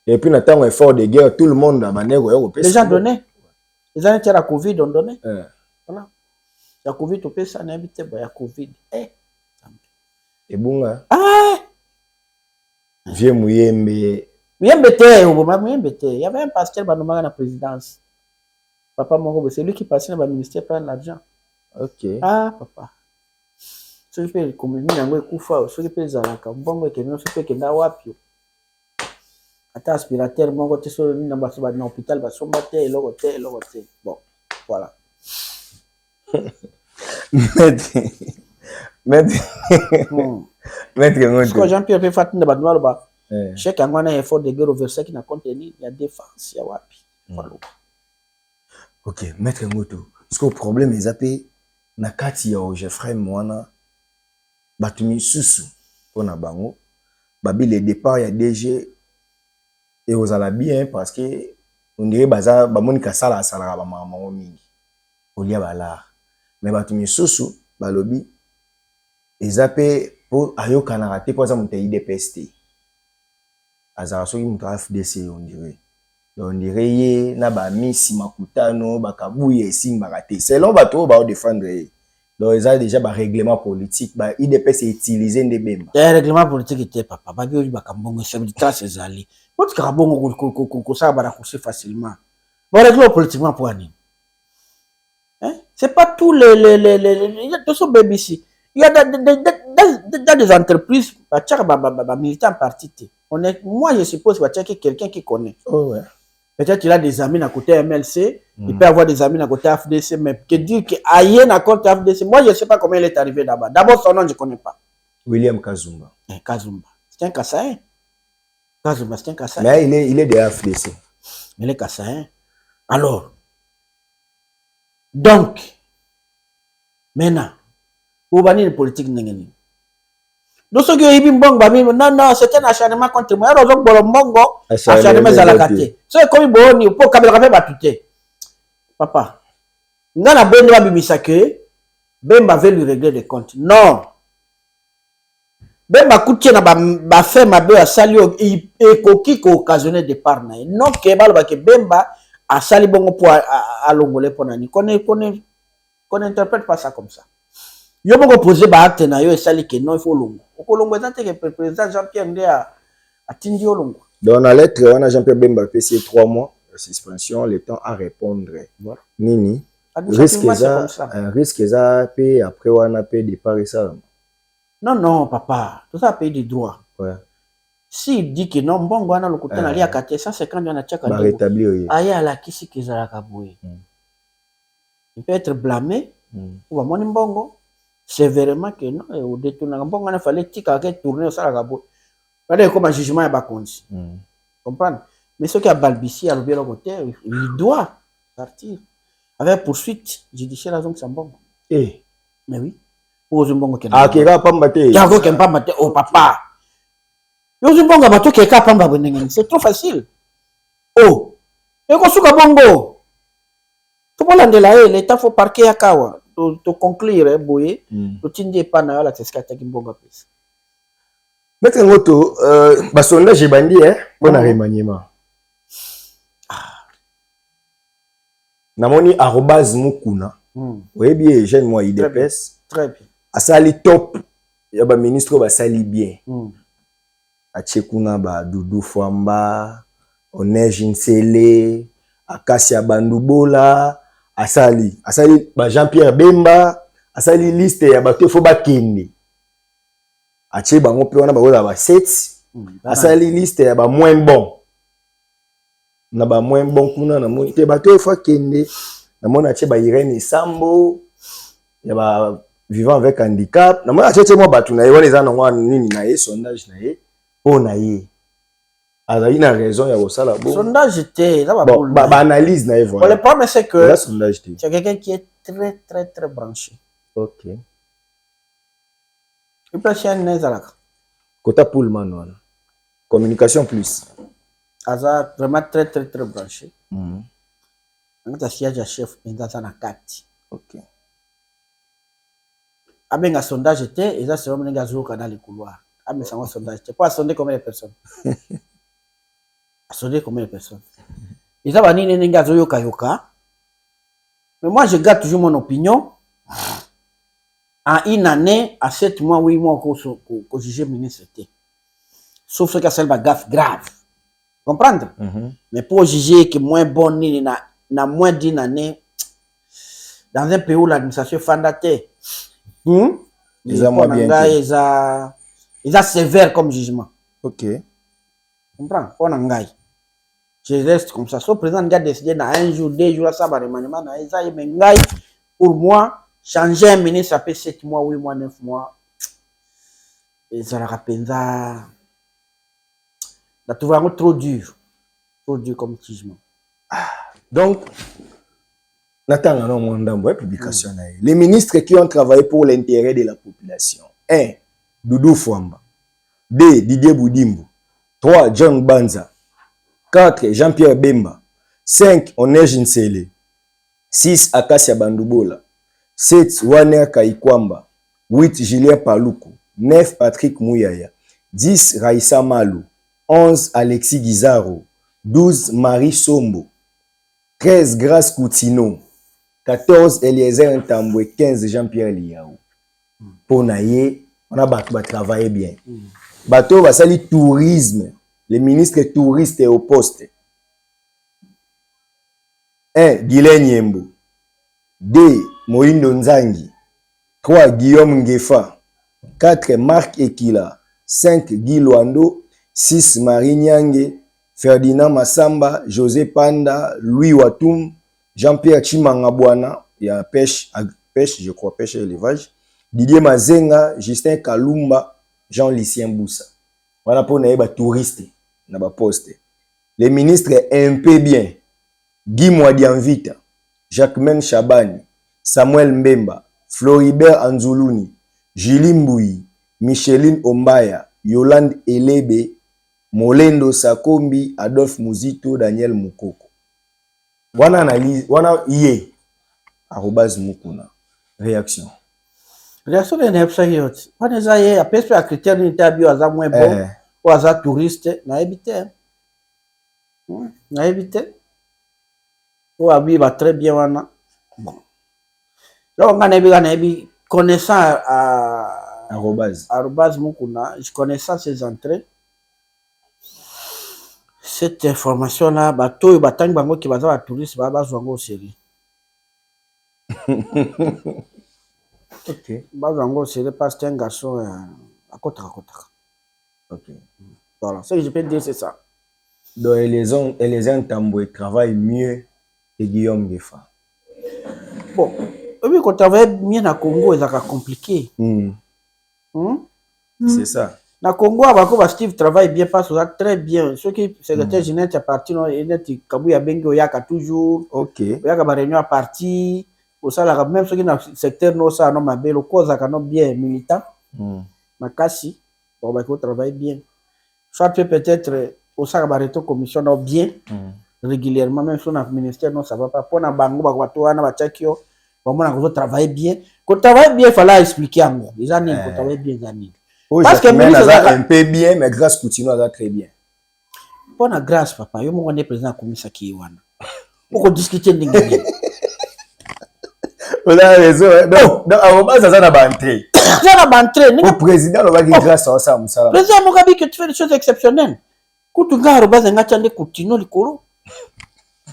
Et puis n'attend un effort de guerre, tout le monde a mané au les gens donnaient. Les gens qui ont la Covid ont donné. Voilà. La Covid au pays ça n'a évité il y a Covid. Et bon hein. Ah. Vieux Mouyembe. Il y avait un pasteur dans la présidence. Papa Moro, c'est lui qui passait dans le ministère prendre l'argent. Ok. Ah, papa. Ce qui peut communiquer dans le Koufa, ce qui peut les alaka, bon, que nous, ce qui peut que wapi. Attends, aspirateur, mon côté sur l'hôpital, va sombater, et l'autre, bon, voilà. Maître, Jean-Pierre peut faire une bonne noire. Chaque année, on a un effort de guerre au verset qui n'a contenu, il y a défense, il y a wapi. Voilà. Ok, Maître Ngoto, parce que le problème est zappé, na kati ya Geoffrey Mwana, batumi susu, on a bango, babi le départ ya DG, et aux ala bien parce que, on dirait baza, bamonika sala ba maman mingi, olia bala, mais batumi susu, balobi, et zappé, pour ayo kanarate, pour ça, mon IDPST. Azara soki mutu FDC on dirait. On dirait ye na ba misi makutano bakabuye esimba te. Selon bato ba défendre. Donc ils ont déjà ba règlement politique ba IDPS utiliser ndebemba. Le règlement politique était papa ba bi bakambongo chef de trace ezali. Pour que kabongo ko ça ba raconter facilement. Ba règlement politiquement pour ani. Hein? C'est pas tous les tous sont BBC. Il y a des entreprises ba militants parti. Moi, je suppose que quelqu'un qui connaît. Oh ouais. Peut-être qu'il a des amis à côté MLC, il peut avoir des amis à côté FDC, mais que dire qu'il y a un compte FDC, moi je ne sais pas comment il est arrivé là-bas. D'abord, son nom, je ne connais pas. William Kazumba. Kazumba. C'est un Kassaïen. Kazumba, c'est un Kassaïen. Mais il est de FDC. Il est Kassaïen. Alors, donc, maintenant, vous avez une politique n'engagée. Donc, ceux qui ont eu non, c'est un acharnement contre moi. Alors, donc, bongo, acharnement zalakate. C'est comme bon, pour caméra batute. Papa, n'a bonne loi bimisake, Bemba veut lui régler des comptes. Non. Bemba coûte na ba fait ma be a sali et koki ko occasionné départ na. Non que balba que Bemba a sali bongo pour à longolé pour nani. Qu'on interprète pas ça comme ça. Yo bongo poser ba acte na yo et sali que non il faut longo. Au longo tant que le président Jean-Pierre Ndé a tindi au longo. Dans la lettre on a Jean-Pierre Bemba fait 3 mois de suspension, le temps à répondre. Voilà. Nini risque ça paye après on a payé départ et ça. Non, papa, tout ça paye des droits. Ouais. S'il dit que non, bon, on a le côté d'aller à 4, ça c'est quand on a tchaka. Va rétablir. Aïe, à la qui c'est qui a kaboué. Il peut être blâmé, ou à mon bongo, sévèrement que non, et au détournement, bon, il fallait tourner au salagaboué. Fallait comme un jugement à Bakonzi. Comprendre? Mais ce qui a balbutié à l'objet côté, il doit partir. Avec poursuite judiciaire, donc c'est bon. Eh. Mais oui. Ah, qui va pas m'battre. Oh, papa. C'est trop facile. Oh. Et qu'on souka bongo. Tout le monde là, l'État faut parquer à Kawa. To conclure, boye. To tindi pas na la teskata kimbonga pesa. Maître Ngoto, sondage est bandi, hein, pour un remaniement. Namoni @mukuna. Oui, bien, jeune moi, IDPS. Très bien. Asali top. Il y a un ministre qui sali bien. Achekuna ba Doudou Fwamba, Onej Nsele, Akasia Bandubola, Asali ba Jean-Pierre Bemba, Asali liste ya bato fo ba kende. Ache bango pe wana ba ola ba 7. Asali liste ya ba moins bon. Na ba moins bon kuna na moni te bato fo kende. Na mona ache ba Irene Sambo, ya ba vivant avec handicap. Na mona ache mo bato na ye wana ezana ngwa nini na ye sondage na ye. Oh na ye. Alors il a raison, il y a aussi là. Sondage était là. Bon, analyse na voilà. Le problème c'est que là sondage c'est quelqu'un qui est très très très branché. OK. Il peut chercher un ezalaka. Kota Pullman voilà. Communication plus. Aza vraiment très très très branché. On a siège à chef dans sa 4. OK. Abenga sondage était et ça c'est vraiment un gars dans les couloirs. Ah, mais c'est un sondage. Tu peux pas sonder combien de personnes? Sonder combien de personnes? Ils ont dit que c'est yoka yoka. Mais moi, je garde toujours mon opinion. En une année, à 7 mois, 8 mois, qu'on juge le ministre. Sauf ce qui a fait une gaffe grave. Comprendre? Mais pour juger que moins bon, na moins d'une année, dans un pays où l'administration est fondatée, ils ont moins bien. Ils ont sévère comme jugement. OK. Comprends? On a un je reste comme ça. Soit le président a décidé dans un jour, 2 jours, ça va remaniement. Pour moi, changer un ministre après 7 mois, 8 mois, 9 mois, et ça la rappelle ça. Ça trouve vraiment trop dur comme jugement. Donc, Nathan, publication. Les ministres qui ont travaillé pour l'intérêt de la population. 1. Doudou Fwamba. 2. Didier Boudimbo. 3. John Banza. 4. Jean-Pierre Bemba. 5. Onej Nsele. 6. Akasia Bandubola. 7. Waner Kaikwamba. 8. Julien Paluku. 9. Patrick Mouyaya. 10. Raissa Malou. 11. Alexis Guizaro. 12. Marie Sombo. 13. Grace Koutino. 14. Eliezer Ntambwe. 15. Jean-Pierre Liaou. Pour naïe, on a travaillé bien. Bateau va salir tourisme. Les ministres touristes au poste. 1. Guylaine Yembo. 2. Moïndo Nzangi. 3. Guillaume Ngefa. 4. Marc Ekila. 5. Guy Luando. 6. Marie Nyange. Ferdinand Massamba, José Panda, Louis Watum, Jean-Pierre Chimangabwana, il y a pêche, je crois, pêche et élevage. Didier Mazenga, Justin Kalumba, Jean-Lucien Boussa. Voilà pour les touristes, na ba poste. Les ministres un peu bien. Guy Mwadianvita, Jacquemaine Chabani, Samuel Mbemba, Floribert Anzuluni, Julie Mbouyi, Micheline Ombaya, Yolande Elebe, Molendo Sakombi, Adolphe Muzito, Daniel Mukoko. Wana analyse, wana yé. Arrobase Mukuna. Réaction. Réaction de l'Epsayot. On est à peu près à critère d'interview à moins bon, ou à touriste, n'a évité. N'a évité. Ou à vivre très bien, wana. Bon. Là, on a connaissant à arrobase Mukuna, je connaissais ses entrées. Cette information-là, bateau et batang bango qui va dans la touriste, va bazwango au série. Ok. Bazwango au série parce que c'est un garçon à côté. Ok. Voilà, ce que je peux dire, c'est ça. Donc, Eliezer Ntambwe travaille mieux que Guillaume Gefa. Bon, oui, quand on travaille mieux dans le Congo, c'est compliqué. C'est ça. Dans le Congo, Steve travaille bien, parce que très bien. Ceux qui secrétaire général à partir, il est Kabouya Bengo Yaka toujours. Ok. Yaka réunion à partir. Pour ça, même ceux qui dans le secteur, non, ça, non, ma belle, cause, ça, non, bien militant. Makasi, bon, bah, il travaille bien. Soit peut-être, au sein de la commission, non, bien, régulièrement, même si on a le ministère, non, ça va pas. Pour la banque, on va tchakio, on a travaillé bien. Quand on travaille bien, il fallait expliquer à moi. Les années, quand on travaille bien, les années. Parce que ministre un peu bien, mais grâce Coutinho a très bien. Pour la grâce, papa, yo mon président commission qui wana. Pour discuter ndingi. Vous avez raison. Donc, arrobase ça na ba entrée. Ça na ba entrée. Le président le va dire grâce à ça musala. Président Mugabe que tu fais des choses exceptionnelles. Kutunga arrobase ngachande Coutinho likolo.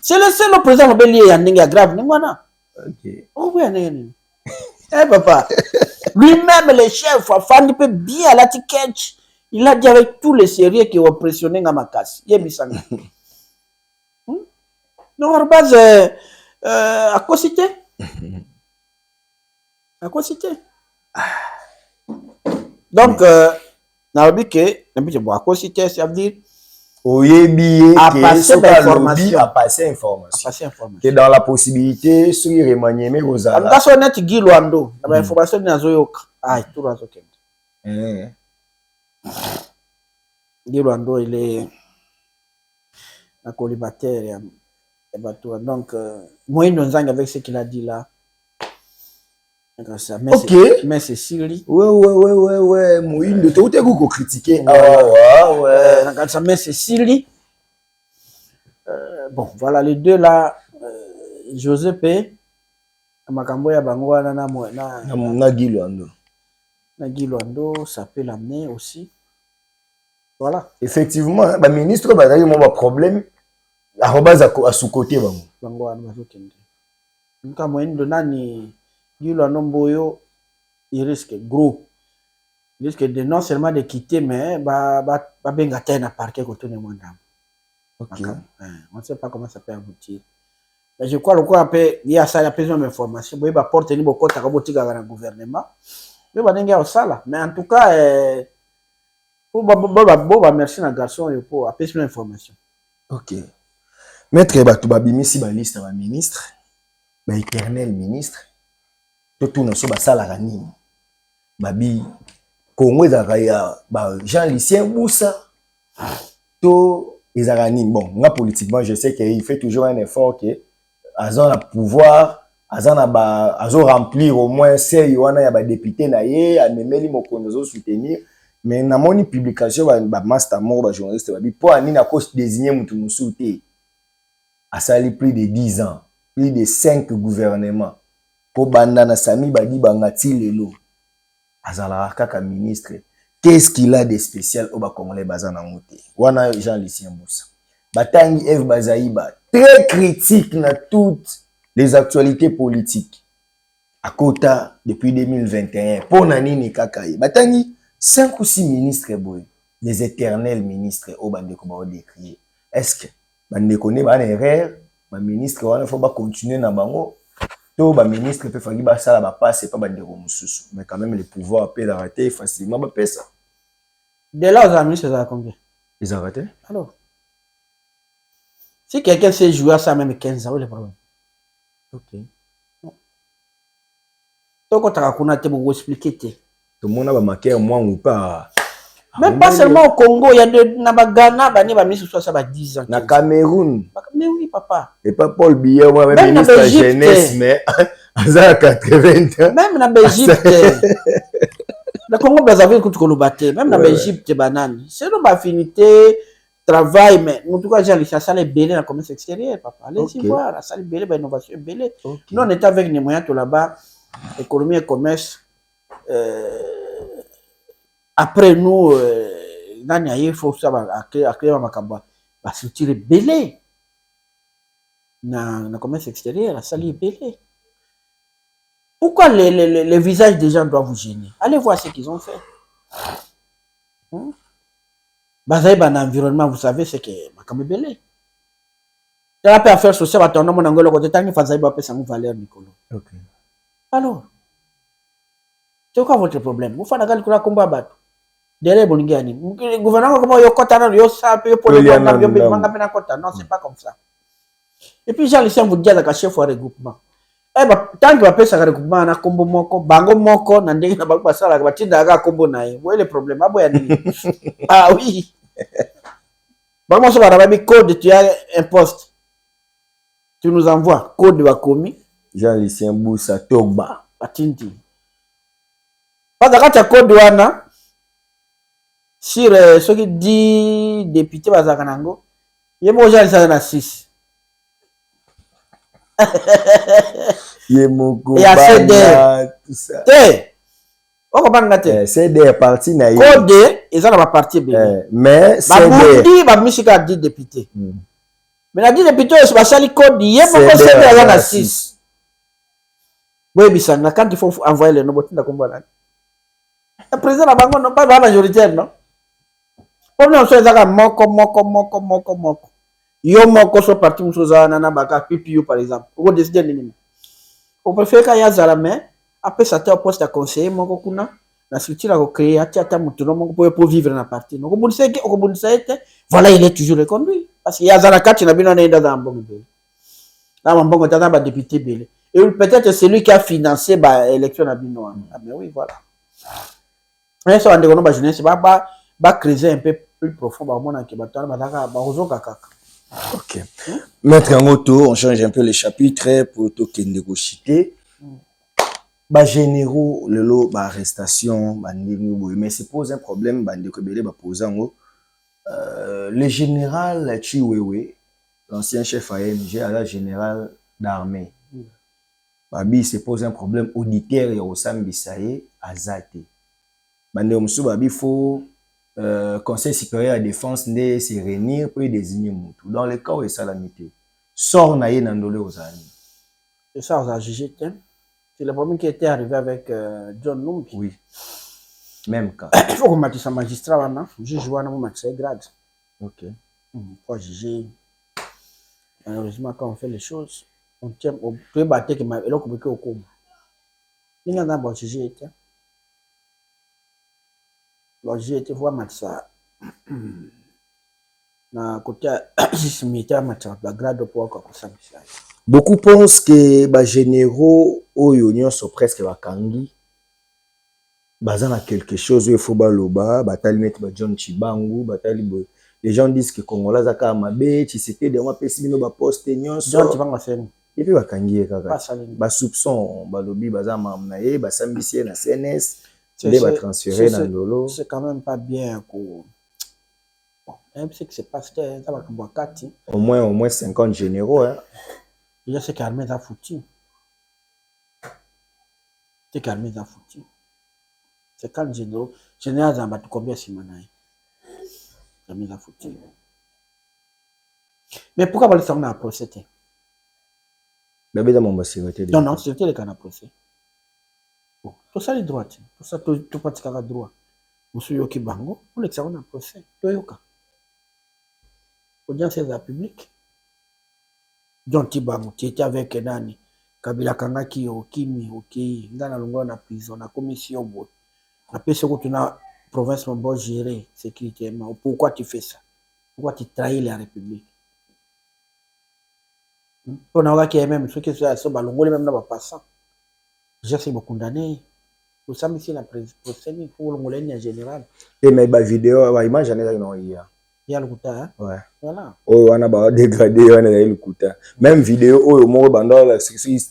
C'est le président Nobel ya ndingi grave ngwana. OK. Oh oui, nene. Eh papa. Lui-même, le chef, Fandi peut bien à la ticket. Il a dit avec tous les sérieux qui ont pressionné dans ma casse. Il y a mis ça. Donc, à base, à quoi citer? À quoi citer? Donc, dans le but que, à quoi citer, ça veut dire à passer information. À passer information. Que dans la possibilité, sur les remaniements aux alliés. En cas où Guy Luando, l'information de Nazoyok. Ah, tout le monde. Guy Luando, il est un colibataire. Donc, moi, il nous avec ce qu'il a dit là. Ok. Mais c'est Siri. Ouais. Moi, il ne t'a pas critiqué. Mais c'est Siri. Bon, voilà, les deux là, Joseph, Makamboya Bangoa, Guy Luando, ça peut l'amener aussi. Voilà. Effectivement, le ministre a eu un problème. Arrobase à sous-côté. Bangoa, donc, à moyen de nani. Guy Luando, il risque gros. Il risque de non seulement de quitter, mais bien gâter à parquet côté de moi. Okay. On ne sait pas comment ça peut aboutir. Mais je crois qu'il y a ça, il y a besoin d'informations. Il y a porter ni beaucoup de le gouvernement. Mais en tout cas, merci à garçon pour appeler l'information. Ok. Maître Batoubabi, si la liste de ministre, éternel ministre, tout le monde a la Babi, Congo Jean-Lucien Boussa, tout les aranis. Bon, moi politiquement, je sais qu'il fait toujours un effort que Azan a pouvoir, Azan a remplir au moins ces y a député naïe, a memeli mokonozo soutenir, mais na moni publication master mort journaliste pour ani na cause désigner mutu musouté. A sali plus de 10 ans, plus de 5 gouvernements pour banda na sami badi bangati lelo. Azala kaka ministre. Qu'est-ce qu'il a de spécial au Congolais bazana moté? Wana Jean-Lucien Boussa. Batangi F Bazaïba, très critique dans toutes les actualités politiques. À Kota depuis 2021. Pour Nanini Kakaï. Batangi 5 ou 6 ministres boy, les éternels ministres au Bandeko ba décrié. est-ce que bande connaît ba erreur ba ministre wana faut ba continuer na bango to ba ministre peut faki ba sala ba passe pas bande ko mususu mais quand même le pouvoir peut l'arrêter facilement ba pesa de là aux amis c'est à combien ils arrêtent alors si quelqu'un sait jouer à ça même 15 ans, où est le problème? OK. Donc, quand tu as expliquer. Tout le monde a marqué moi ou pas. Même pas seulement au Congo, il y a de Ghana, il y a mis ça va 10 ans. Na Cameroun. Mais oui, papa. Et pas Paul Biya, moi même ministre de la jeunesse, mais à 80 ans. Même en Belgique. Le Congo Brazzaville, quand tu le battais, même en Belgique, tu banane. C'est une affinité. Travail, mais en tout cas, j'ai ça les belés dans le commerce extérieur, papa. Allez-y voir, ça les belés, l'innovation belé. Nous, on était avec les moyens tout là-bas, économie et commerce. Après nous, il faut ça, à créer ma camba, à sortir belé dans le commerce extérieur, ça les belé. Pourquoi les visages des gens doivent vous gêner? Allez voir ce qu'ils ont fait. Basé dans l'environnement, vous savez, c'est que je belé. Tu as pu faire social, tu as un angolo côté tant que Fazaïba peut s'en valeur Nicolo. OK. Alors, c'est quoi votre problème? Vous faites un combat battu. Derrière Bonigani. Le gouvernement comment yo kota yo ça peut pour le non, c'est pas comme ça. Et puis j'ai laissé vous dire que chef au regroupement. Eh ben tant que va faire ça regroupement na kombo moko, bango moko na ndenge na bango basala ba tinda ga kombo na ye. Vous voyez le problème aboya nini? Ah oui. Bango so ba ba code tu as un poste. Tu nous envoies code wa komi Jean-Lucien Boussa Togba Patindi. Pas d'accord code wana sur ceux qui dit député bazakanango yemo Jean ça na 6 Yemoko et à CDR tout ça té on comprend ngate CDR parti na code ils ont la partie bien mais CDR ba musika dit député mais na dit député c'est ba sali code yemoko CDR na 6 boy bisana quand il faut envoyer le nom botinda komba na le président na bango non pas majoritaire non. Comme on sait ça moko yo moko so parti musoza na baka PPU par exemple on décide de nini on préfère ka ya zala mais après ça au poste à conseiller moko kuna na structure ko créer ata mutu no moko pour vivre na parti no ko bonisa voilà il est toujours reconduit parce qu'il y a zala kati na bino na enda za mbongo bele na mbongo tata ba député bele et peut-être c'est lui qui a financé ba élection na bino ah mais oui voilà et ça on déconne ba jeunesse ba creuser un peu plus profond ba mona ke batana bataka ba rozoka kaka. OK. Maître Ngoto, on change un peu les chapitres pour to kende ko citer. Ba généraux le lot ba arrestation ba ndingu boy mais c'est pose un problème ba ndeko belé ba posango le général Chiwewe l'ancien chef AMG à la général d'armée. Babi se pose un problème auditeur et au Sambisaye azate. Bande musu babi faut Conseil supérieur à la défense ne se réunir pour désigner Moutou. Dans le cas où il y a salamité, sort naïe nandole aux amis. C'est ça, on a jugé. C'est le problème qui était arrivé avec John Lumbi. Oui. Même cas. Il faut qu'on mette un magistrat, juge Wana Moumatsé grade. OK. Pour juger. Malheureusement, quand on fait les choses, on tient au plus bas que ma éloque au coma. Il y a un bon juger. Bon, j'ai été voir ça. Na côté militaire la grade pour quoi ça. Beaucoup pensent que les généraux au union sont presque vakangi. Bazana quelque chose il faut baloba, batali mettre John Chibangu, batali les gens disent que Congolais zaka mabe, Tshisekedi de moi pessimino ba poste nyonso. John Chibangu fait. Et puis vakangi kaka. Ba soupçon balobi bazama mnaye, ba sambisi na CNS. C'est quand même pas bien pour. Bon, même ce qui se passe, ça va comme au moins 50 généraux. Hein. Déjà, c'est qu'armée a foutu. C'est qu'armée a foutu. C'est quand généraux. Général a battu combien de semaines? L'armée a foutu. Mais pourquoi vous le à procès? Non, c'était le cas de procès. Tout ça les droits, tout ça tout pratique à droit. Monsieur Yoki Bango, on l'examine en procès. Yoka. Audience est publique. Donc tu étais avec Nani. Kabila Kangaki Okimi Oki. Dans la prison, la commission. Après ce que tu as province bon gérer sécuritairement. Pourquoi tu fais ça? Pourquoi tu trahis la République? On a qui est même ceux qui sont balongolé même dans passant. Je sais beaucoup condamné. Pour ça, ici la procès il faut l'ongolais en général. Et mais ba vidéo ba image j'en ai non hier. Il y a le kuta hein. Ouais. Voilà. Oh on a ba dégradé on a le kuta. Même vidéo oh mo banda la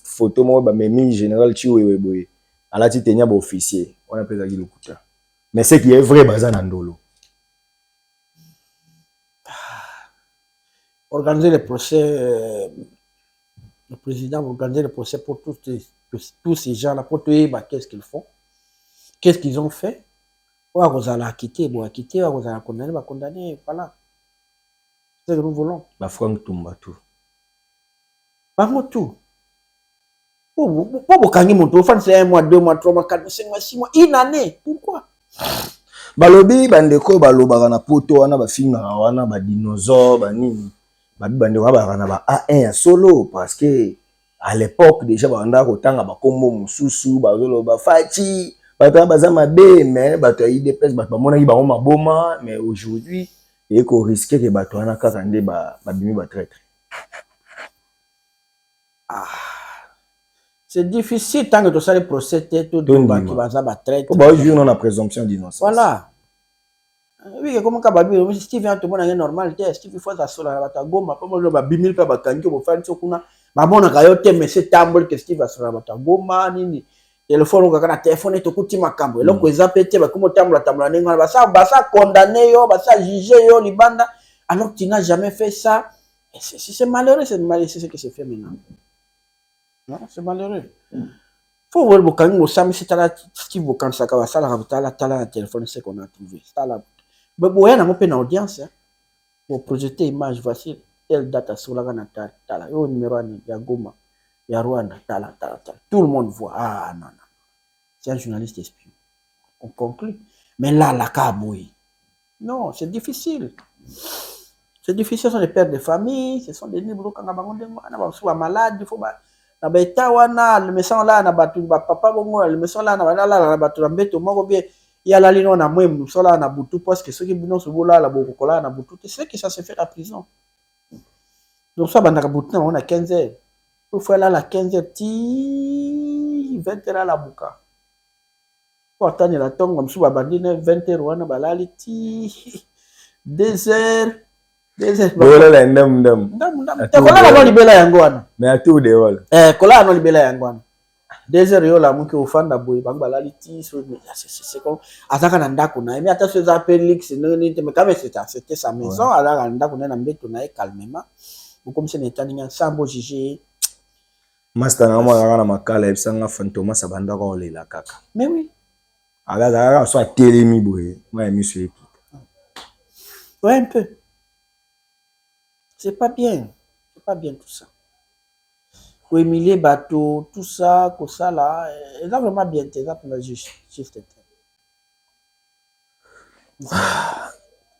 photo mo ba memi général Chiwe boy. Ala ti tenya ba officier. On a pris le kuta. Mais c'est qui est vrai bazan andolo. Organiser le procès le président va organiser le procès pour tous ces gens-là, pour tout qu'est-ce qu'ils font, qu'est-ce qu'ils ont fait. On va acquitter, on va condamner, voilà. C'est ce que nous voulons. Ba Franck Tumba tout. Pas tout. Pour gagner mon tour, c'est 1 mois, 2 mois, 3 mois, 4 mois, 5 mois, 6 mois, une année. Pourquoi? Balobi bandeko baloba na poto wana ba film na wana ba dinosaure ba nini. Bandeko ba na ba A1 ya solo parce que à l'époque déjà banda ko tanga ba kombo mususu ba zolo ba fachi ba ta baza mabe mais ba ta IDPS ba mona ki ba ma boma mais aujourd'hui et ko risquer que ba to na kaka nde ba bimi ba traître. C'est difficile tant que tu sais le procès tout qui va ba traître. Pour ba jouer non la présomption d'innocence. Voilà. Oui, comment Kababi, Steve vient te montrer normal, Steve faut ça sur la Batagoma, comme le Babimil pa bakangi ko fa nsokuna, ba mona ka yote mais c'est tambol que Steve sur la Batagoma nini. Téléphone ko kana téléphone to kuti makambo. Eloko ezapete ba comme tambla nenga ba ça condamné yo, ba ça jugé yo libanda alors tu n'as jamais fait ça. C'est malheureux, c'est ce que c'est fait maintenant. Non, c'est malheureux. Faut voir bokangi mo sami c'est la Steve bokan saka ba ça la tala téléphone c'est qu'on a trouvé. Ça là. Mais bon, il y a une audience pour projeter image voici telle date sur la Gana Tala, il y a numéro il y a Goma, il y a Rwanda, Tala. Tout le monde voit. Ah non. C'est un journaliste espion. On conclut. Mais là, la cabouille. Non, c'est difficile. C'est difficile, ce sont des pères de famille, ce sont des libres quand on sont malades, il faut na beta wana le médecin là na batu papa bongo le médecin là na batu mbeto moko bien il y a la ligne na moi musola na butu parce que ceux qui bino sobola la bokola na butu c'est que ça se fait à la prison. Donc ça banda butu on a 15 heures. Pour faire là la 15 heures ti 20 heures la buka. Pour attendre la tombe comme sous bandine 20 heures wana balali ti 2 heures. Voilà la ndam. Kola na libela yango wana. Mais à tout de wala. Kola na libela yango wana. 2 heures yo la muki ofanda boy bang balali ti so c'est comme azaka na ndako na mais attention ça appelle lix mais quand c'était sa maison alors ndako na mbeto na calmement comme si n'était ni sambo jugé master na mwa na makala ebsanga fantoma sabanda ko lela kaka. Mais oui. Aga so telemi boy moi monsieur. Ouais un peu. C'est pas bien tout ça. Pour humilier bateau, tout ça, que ça là, ils ont vraiment bien été, pour la juste.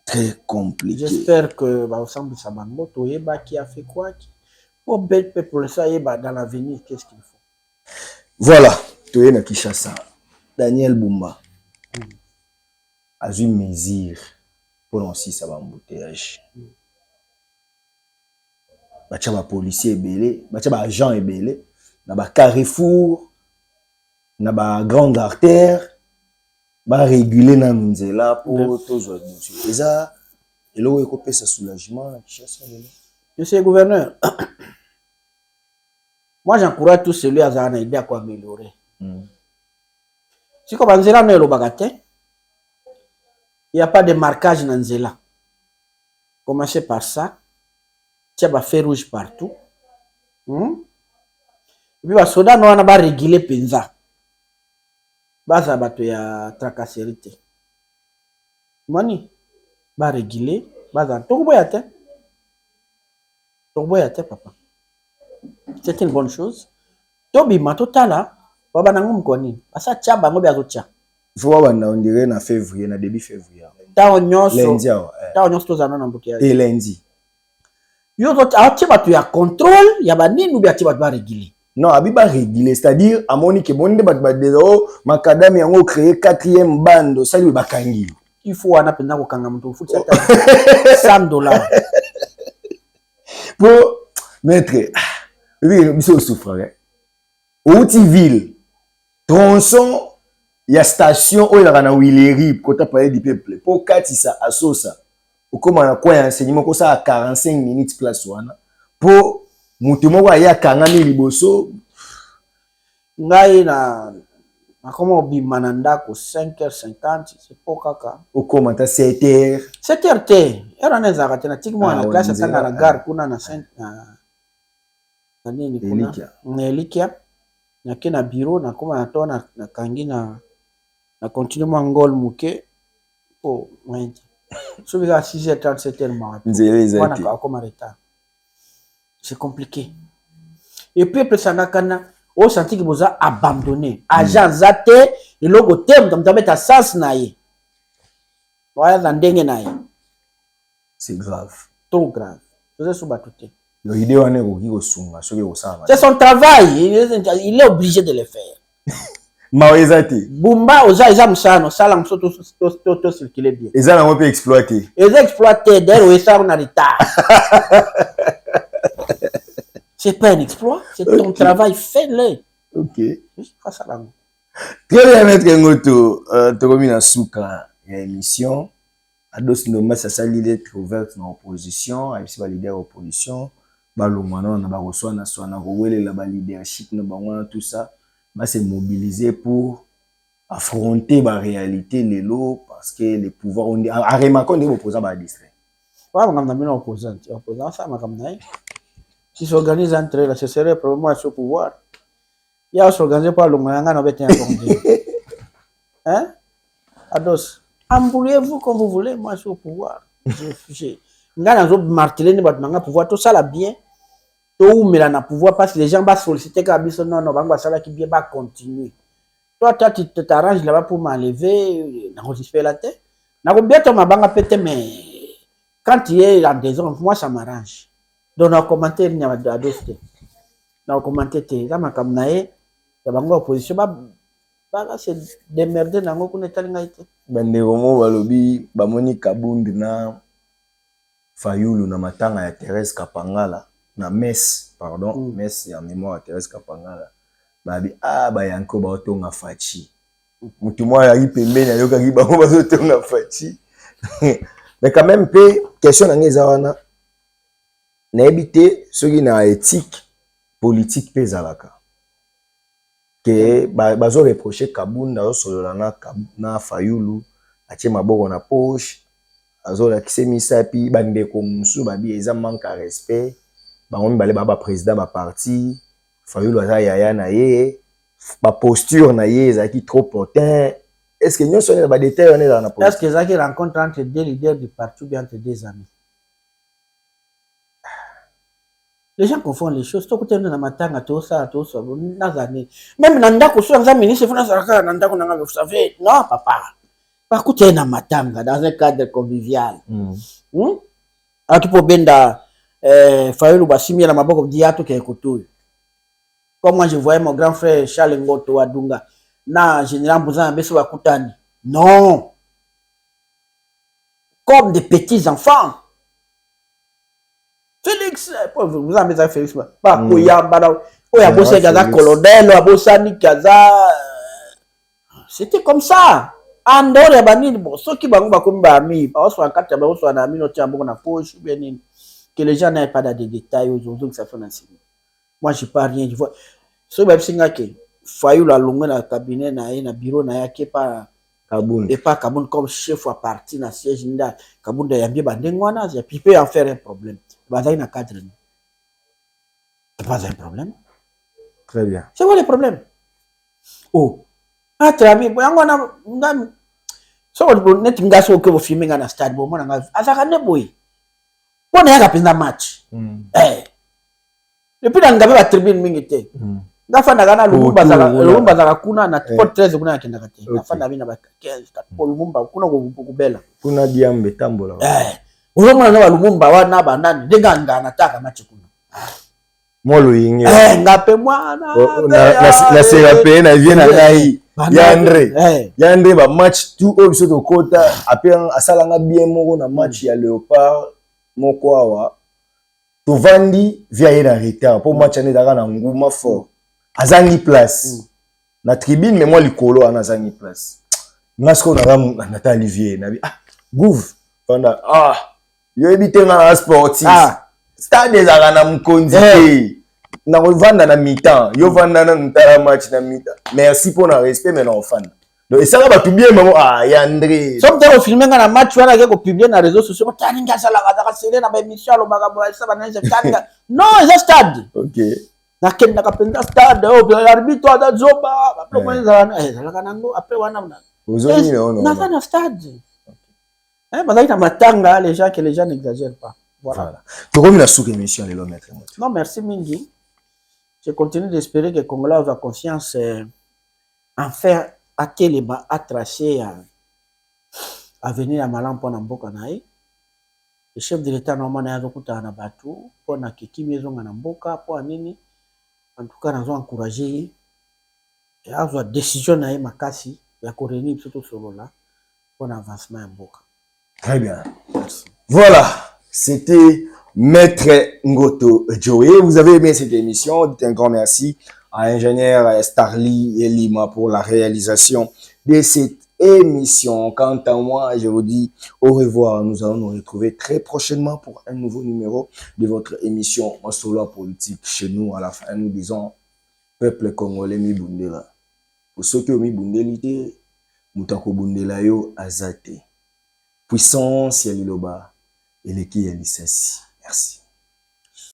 Très compliqué. J'espère que au ensemble ça va qui a fait quoi pour bel peuple ça dans l'avenir qu'est-ce qu'il faut. Voilà, tu na Kinshasa. Daniel Bumba a eu mesure pour aussi ça va embouteillage. Bacha ba policier belé, bacha ba agent belé, na ba carrefour, na ba grande artère, ba réguler na nzela pour toujours monsieur. Et ça, il a écopé sa soulagement na Kinshasa. Monsieur le gouverneur, moi j'encourage tous celui à zana idée à quoi améliorer. Si comme nzela na lo bagate, il y a pas de marquage na nzela. Commencez par ça. Il y a fait rouge partout. Et puis, les soldats n'ont pas régulé Penza. Baza bato ya tracasserité. Mani, ba régulé. Baza, Togoboyate, papa. C'est une bonne chose. Tobi, ma totala, baba nangum koni. Asa tia bango biazo tia. Il faut voir on dirait na février, na début février. Ta onyoso. Lundi, ta onyoso tozana na mbouteillage. Et lundi. Yo to atie bato ya contrôle ya banini ou bien atie bato ba réguler. Non, abiba réguler, c'est-à-dire amoni ke bonde bato ba dero makadami yango créer 4e bande, ça lui bakangi. Il faut wana penda ko kanga muto foot $100. Pour mettre oui, biso souffre. Outi ville tronçon ya station o la na Willery kota palais du peuple. Pour katisa asosa. Ou comment na quoi enseignement ko ça à 45 minutes place wana. Pour mutu moko ya kangami liboso ngai na comment obima na ndako 5h50 c'est pas kaka. Ou comment ta 7h. 7h era neza katena tikmo na classe tanga na gare kuna na 5 na nini kuna na Elikia na kena bureau na koma na tona na kangi na continue mangol muke po mwende so biga 6h30 7h ma wana ka koma retard c'est compliqué et puis après ça nakana au senti que boza abandonné agent zate le logo tem tamtabeta sens na ye wala ndenge na ye c'est grave, trop grave c'est ça batute. Le idée on est au sunga so ke ça. C'est son travail, il est obligé de le faire. Maoezati. Bumba oza eza musano sala msoto to circuler bien. Eza na peut exploiter. Ils exploiter d'ailleurs ou ça on a retard. C'est pas un exploit, c'est ton travail, fais-le. OK. Ça là. Très bien maître Ngoto, tu remis na souka ya émission. Ados no ça ça l'idée d'être ouverte dans opposition, et puis ba leader opposition. Balumana na ba reçoit na so na rowele la ba leadership na bango tout ça va se mobiliser pour affronter la réalité les lots parce que les pouvoirs on a remarqué des opposants ba distrait. Ouais, on a mis opposant ça makamna. Si s'organise entre eux, ce serait probablement ce pouvoir. Il y a s'organiser par le moyen na bête hein? Ados, embrouillez-vous comme vous voulez, moi je suis au pouvoir. Ngana zo marteler ne batanga pouvoir tout ça là bien. To umela na pouvoir parce que les gens va solliciter kabiso non bangwa sala ki bien va continuer. Toi tu t'arranges là-bas pour m'enlever na respirer la tête. Na ko bien to mabanga pété mais quand il est en désordre moi ça m'arrange. Donc na commenter ni à doster. Na commenter te za makamna e ya bangwa opposition ba se démerder nango kuna talinga ite. Bande romo balobi bamoni Kabundi na Fayulu na matanga ya Thérèse Kapangala na messe pardon messe ya mémoire ya Thérèse Kapangala babi ba yanko ba otonga fachi mutu mwa ya pembeni ayoka ki bango ba otonga fachi mais quand même pe question na ngeza wana na ebité soki na éthique politique pe zalaka que bazo reprocher Kabunda o solola na Fayulu atie maboko na poche azola kise misapi bandeko musu babi eza manque à respect bango bale ba président ba parti Fayulu aza yaya na ye ba posture na ye ezaki trop potin est-ce que nous sommes ba détails on est dans la politique est-ce que ça qui rencontre entre deux leaders du parti ou bien entre deux amis les gens confondent les choses to côté na matanga to ça nazane même nanda ko so nza ministre fona saraka nanda ko nanga vous savez non papa par contre na matanga dans un cadre convivial alors pour benda Fayulu basimi na maboko diato ke kotoyo comme moi je voyais mon grand frère Charles Ngoto Wadunga na général Mbuzana beso bakutani non comme des petits enfants. Félix, vous avez mis Félix, pas Koyamba, Oyabosa Gaza colonel, Abosani Gaza. C'était comme ça. En dehors de Banine, bon, ceux qui vont comme Bami, pas soit en 4 ans, soit en ami, notre bon à poche, que les gens n'aient pas des détails aujourd'hui que ça fait un signe. Moi, je ne pas rien. Je vois. Ce même signe que Fayulu la longue dans le cabinet, dans le bureau, n'a qui pas. Et pas Kaboun comme chef à parti dans siège là Kaboun de Yambi Bandengwana et puis peut en faire un problème. Bazai na cadre. C'est pas un problème. Très bien. C'est quoi le problème? Oh. Ah très bien. Yangwana ndam so net ngaso ke bo filmer na stade bo mona nga azaka ne boy. Pona yaka pinda match. Depuis dans ngabe ba tribune mingi te. Ngafana kana Lumumba zaka kuna na sport 13 kuna yakenda kati ngafana bina ba 15 kwa Lumumba kuna kubela kuna diambe tambola Ozomona na Lumumba wana banani ndenganga nataka match kuna. Moi le yinge. Ngape mwana. Na CRP na vient na ngai. Yandre ba match tout au biso to kota après asalanga bien moko na match ya Léopard moko awa. To vandi via ina retard pour match ane daka na nguma fort. Azangi place. Na tribune mais moi likolo ana azangi place. Ngasko na ram na Olivier na Gouv pendant yo ebitenga na sportif. Stade ezaka na mkonzi te. Na vanda na mi-temps, yo vanda na ntala match na mi-temps. Merci pour le respect mais non fan. Donc ça va tout bien maman Yandre. Somme te filmer na match wana ke ko publier na réseaux sociaux taninga sala ka sele na ba émission lo baka ba ça bana taninga. Non, c'est stade. OK. Na kenda ka penda stade l'arbitre da zoba ba problème za kanango après wana na. Ozoni non. Na va stade. Parce que matanga les gens n'exagèrent pas. Voilà. Tu comme la sous-émission les maître. Non, merci Mingi. Je continue d'espérer que le Congolais a confiance en faire à quel à tracer à venir à Malam pour Namboka naï. Le chef de l'État normalement a recoupé un abattu pour na kiki maison à Namboka pour nini. En tout cas, nous avons encouragé et à avoir décision naï makasi ya koréni surtout solo là pour l'avancement à Namboka. Très bien. Merci. Voilà, c'était Maître Ngoto Joe. Vous avez aimé cette émission. Dites un grand merci à l'ingénieur Starly et Lima pour la réalisation de cette émission. Quant à moi, je vous dis au revoir. Nous allons nous retrouver très prochainement pour un nouveau numéro de votre émission en solo politique. Chez nous, à la fin, nous disons peuple congolais mi bundela. Pour ceux qui ont mi bundelité, mutako bundela yo azate. Puissance ya liloba et les qui est Merci.